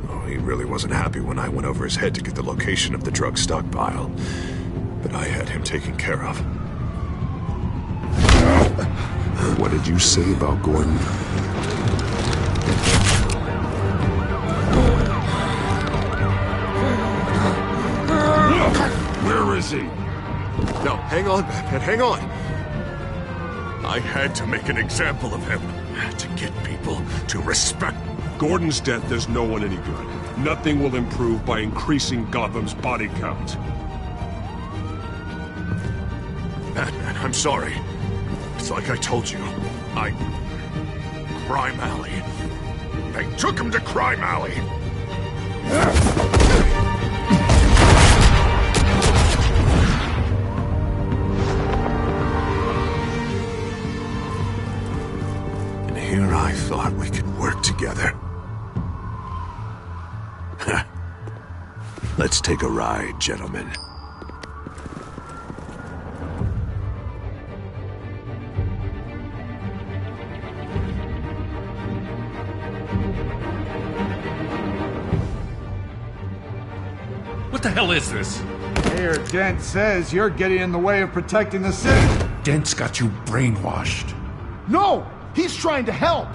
Oh, he really wasn't happy when I went over his head to get the location of the drug stockpile. But I had him taken care of. What did you say about Gordon? Where is he? No, hang on, Batman, hang on. I had to make an example of him. To get people to respect. Gordon's death does no one any good. Nothing will improve by increasing Gotham's body count. Batman, I'm sorry. It's like I told you. Crime Alley. They took him to Crime Alley. And here I thought we could work together. Let's take a ride, gentlemen. What the hell is this? Mayor Dent says you're getting in the way of protecting the city. Dent's got you brainwashed. No! He's trying to help!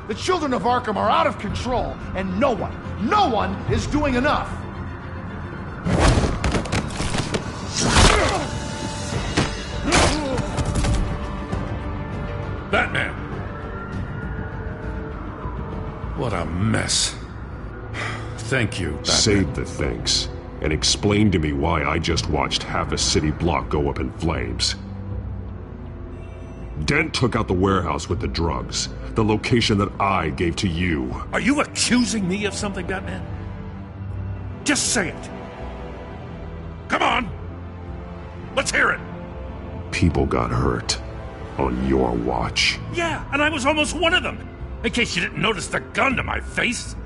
The children of Arkham are out of control, and no one is doing enough! Batman! What a mess. Thank you, Batman. Save the thanks, and explain to me why I just watched half a city block go up in flames. Dent took out the warehouse with the drugs, the location that I gave to you. Are you accusing me of something, Batman? Just say it. Come on! Let's hear it! People got hurt on your watch. Yeah, and I was almost one of them. In case you didn't notice the gun to my face.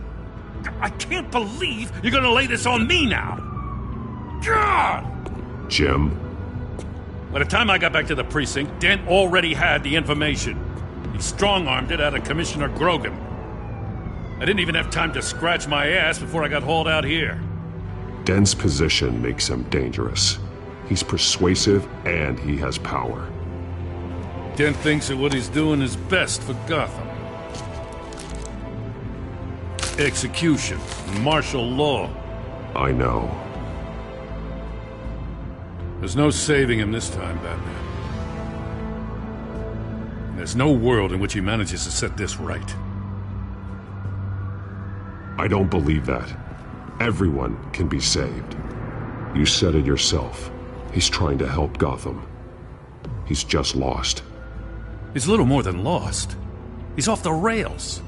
I can't believe you're gonna lay this on me now. God! Jim? By the time I got back to the precinct, Dent already had the information. He strong-armed it out of Commissioner Grogan. I didn't even have time to scratch my ass before I got hauled out here. Dent's position makes him dangerous. He's persuasive and he has power. Dent thinks that what he's doing is best for Gotham. Execution, martial law. I know. There's no saving him this time, Batman. There's no world in which he manages to set this right. I don't believe that. Everyone can be saved. You said it yourself. He's trying to help Gotham. He's just lost. He's little more than lost. He's off the rails.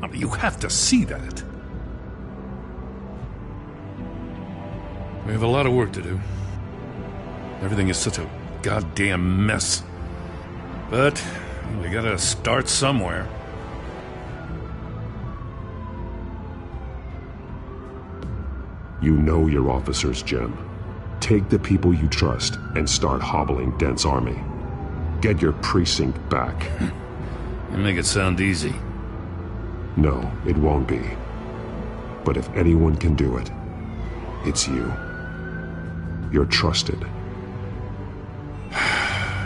I mean, you have to see that. We have a lot of work to do. Everything is such a goddamn mess. But we gotta start somewhere. You know your officers, Jim. Take the people you trust and start hobbling Dent's army. Get your precinct back. You make it sound easy. No, it won't be. But if anyone can do it, it's you. You're trusted.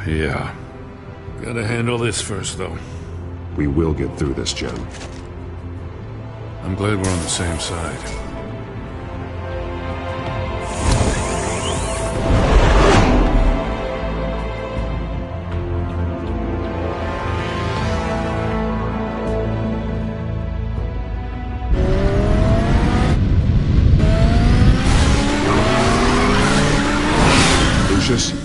Yeah. Gotta handle this first, though. We will get through this, Jim. I'm glad we're on the same side.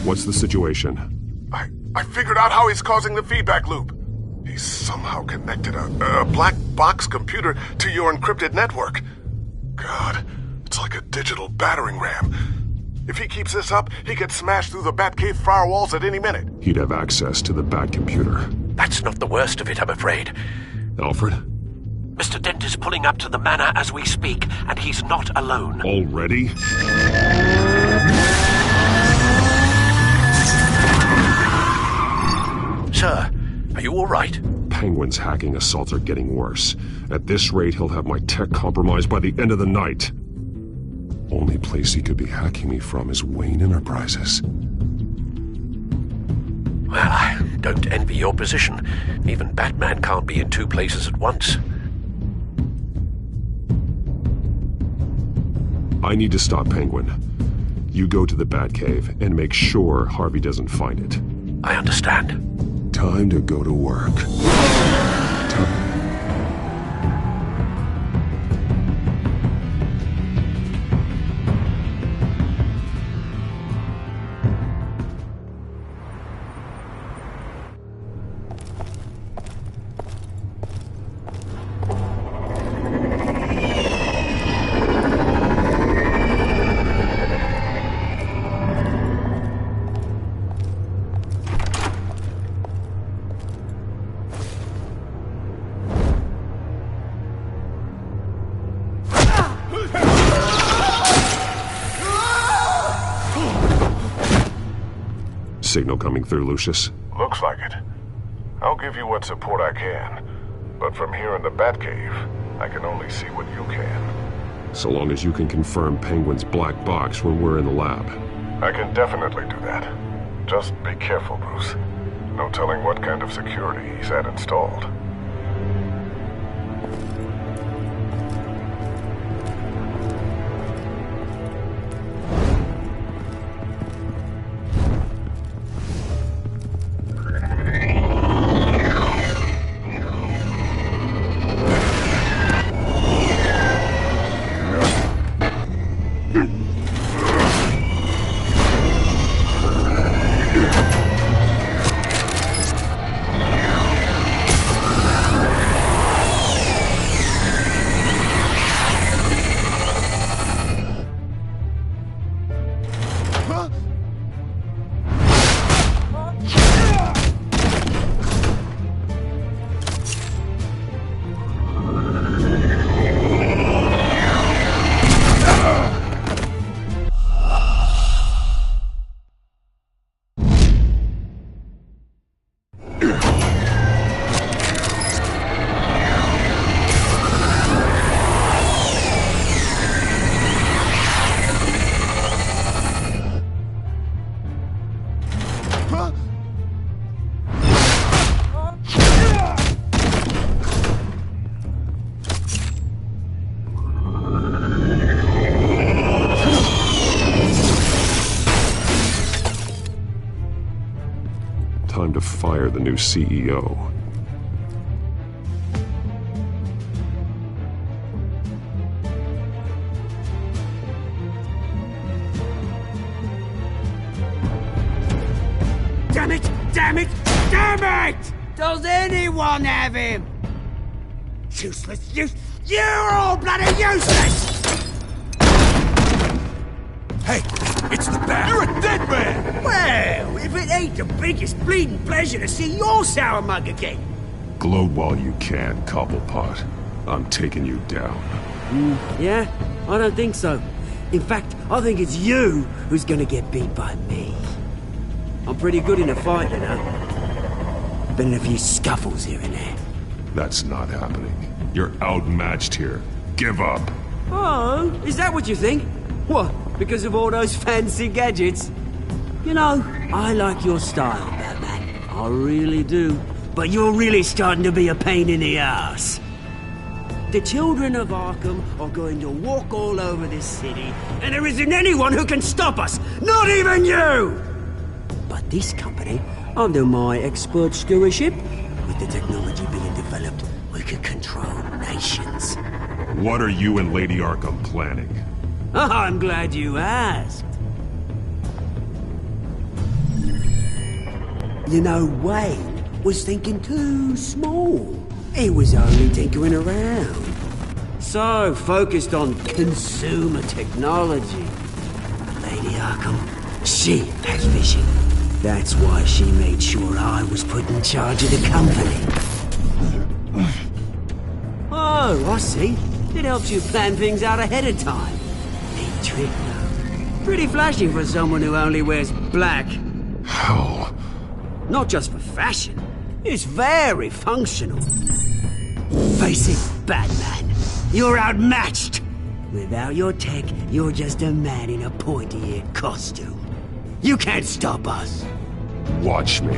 What's the situation? I figured out how he's causing the feedback loop. He's somehow connected a black box computer to your encrypted network. God, it's like a digital battering ram. If he keeps this up, he could smash through the Batcave firewalls at any minute. He'd have access to the Bat computer. That's not the worst of it, I'm afraid. Alfred? Mr. Dent is pulling up to the manor as we speak, and he's not alone. Already? Sir, are you all right? Penguin's hacking assaults are getting worse. At this rate, he'll have my tech compromised by the end of the night. Only place he could be hacking me from is Wayne Enterprises. Well, don't envy your position. Even Batman can't be in two places at once. I need to stop Penguin. You go to the Batcave and make sure Harvey doesn't find it. I understand. Time to go to work. Signal coming through, Lucius. Looks like it. I'll give you what support I can. But from here in the Batcave, I can only see what you can. So long as you can confirm Penguin's black box when we're in the lab. I can definitely do that. Just be careful, Bruce. No telling what kind of security he's had installed. Time to fire the new CEO. Damn it! Damn it! Damn it! Does anyone have him? Useless! You're all bloody useless! Hey, it's the Bat! You're a dead man! Well, if it ain't the biggest bleeding pleasure to see your sour mug again. Gloat while you can, Cobblepot. I'm taking you down. Yeah? I don't think so. In fact, I think it's you who's gonna get beat by me. I'm pretty good in a fight, you know. Been in a few scuffles here and there. That's not happening. You're outmatched here. Give up. Oh, is that what you think? What, because of all those fancy gadgets? You know, I like your style, Batman. I really do. But you're really starting to be a pain in the ass. The children of Arkham are going to walk all over this city, and there isn't anyone who can stop us! Not even you! But this company, under my expert stewardship, with the technology being developed, we could control nations. What are you and Lady Arkham planning? I'm glad you asked. You know, Wayne was thinking too small. He was only tinkering around. So focused on consumer technology. But Lady Arkham, she has vision. That's why she made sure I was put in charge of the company. Oh, I see. It helps you plan things out ahead of time. Neat trick, though. Pretty flashy for someone who only wears black. Hell. Not just for fashion. It's very functional. Face it, Batman. You're outmatched. Without your tech, you're just a man in a pointy-eared costume. You can't stop us. Watch me.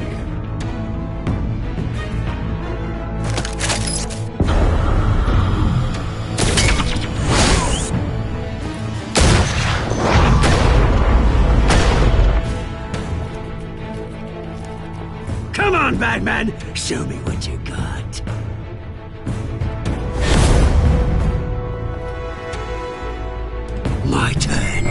Batman. Show me what you got. My turn.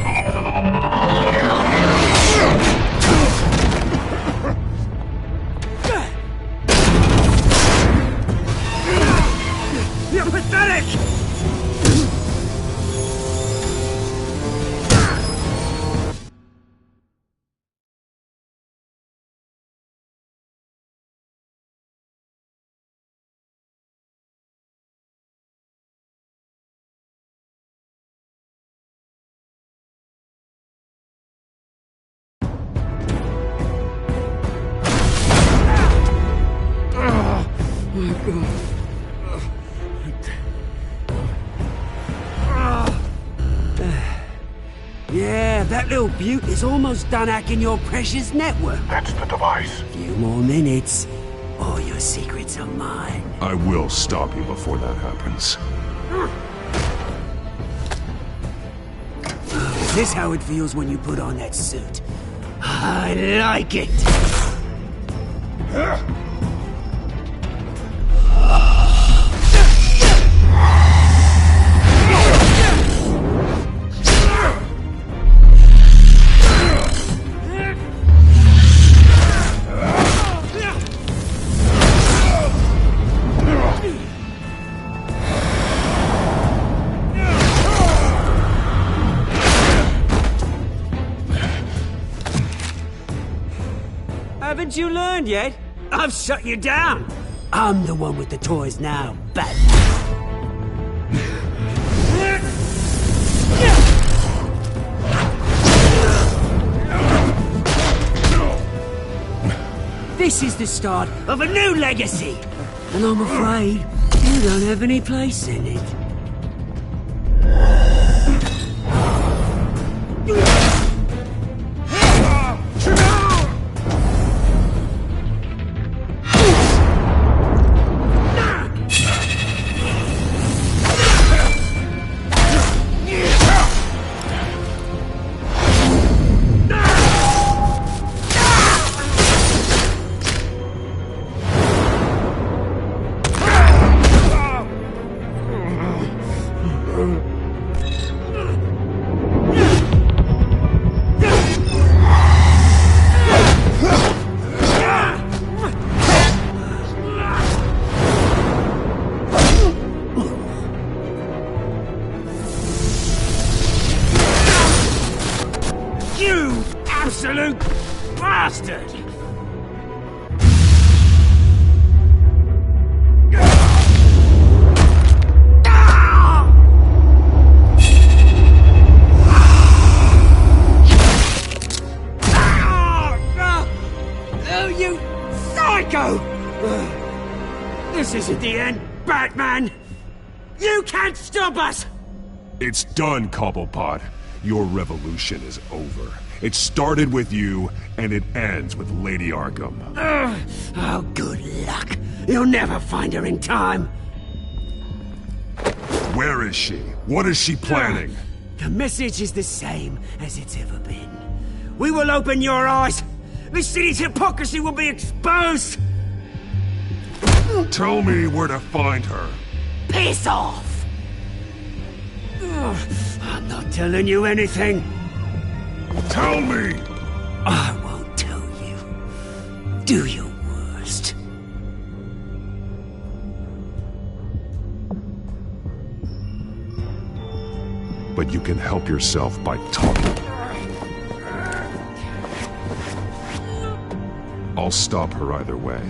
You're pathetic! Yeah, that little beaut is almost done hacking your precious network. That's the device. Few more minutes. All your secrets are mine. I will stop you before that happens. Is this how it feels when you put on that suit? I like it! Haven't you learned yet? I've shut you down. I'm the one with the toys now, Batman. This is the start of a new legacy, and I'm afraid you don't have any place in it. Absolute bastard! Oh, you psycho! This isn't the end, Batman! You can't stop us! It's done, Cobblepot. Your revolution is over. It started with you, and it ends with Lady Arkham. Oh, good luck. You'll never find her in time. Where is she? What is she planning? The message is the same as it's ever been. We will open your eyes. The city's hypocrisy will be exposed. Tell me where to find her. Piss off! I'm not telling you anything. Tell me! I won't tell you. Do your worst. But you can help yourself by talking. I'll stop her either way.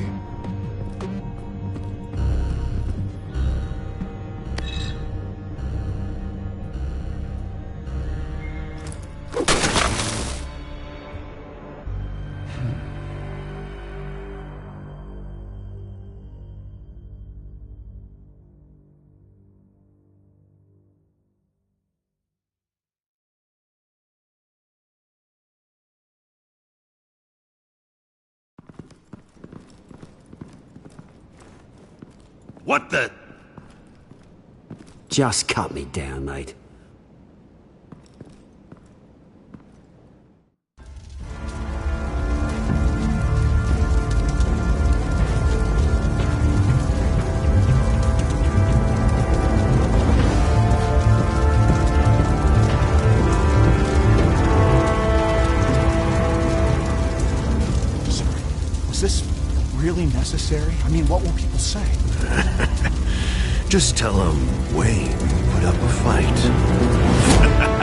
What the? Just cut me down, mate. really necessary? I mean, what will people say? Just tell them Wayne put up a fight.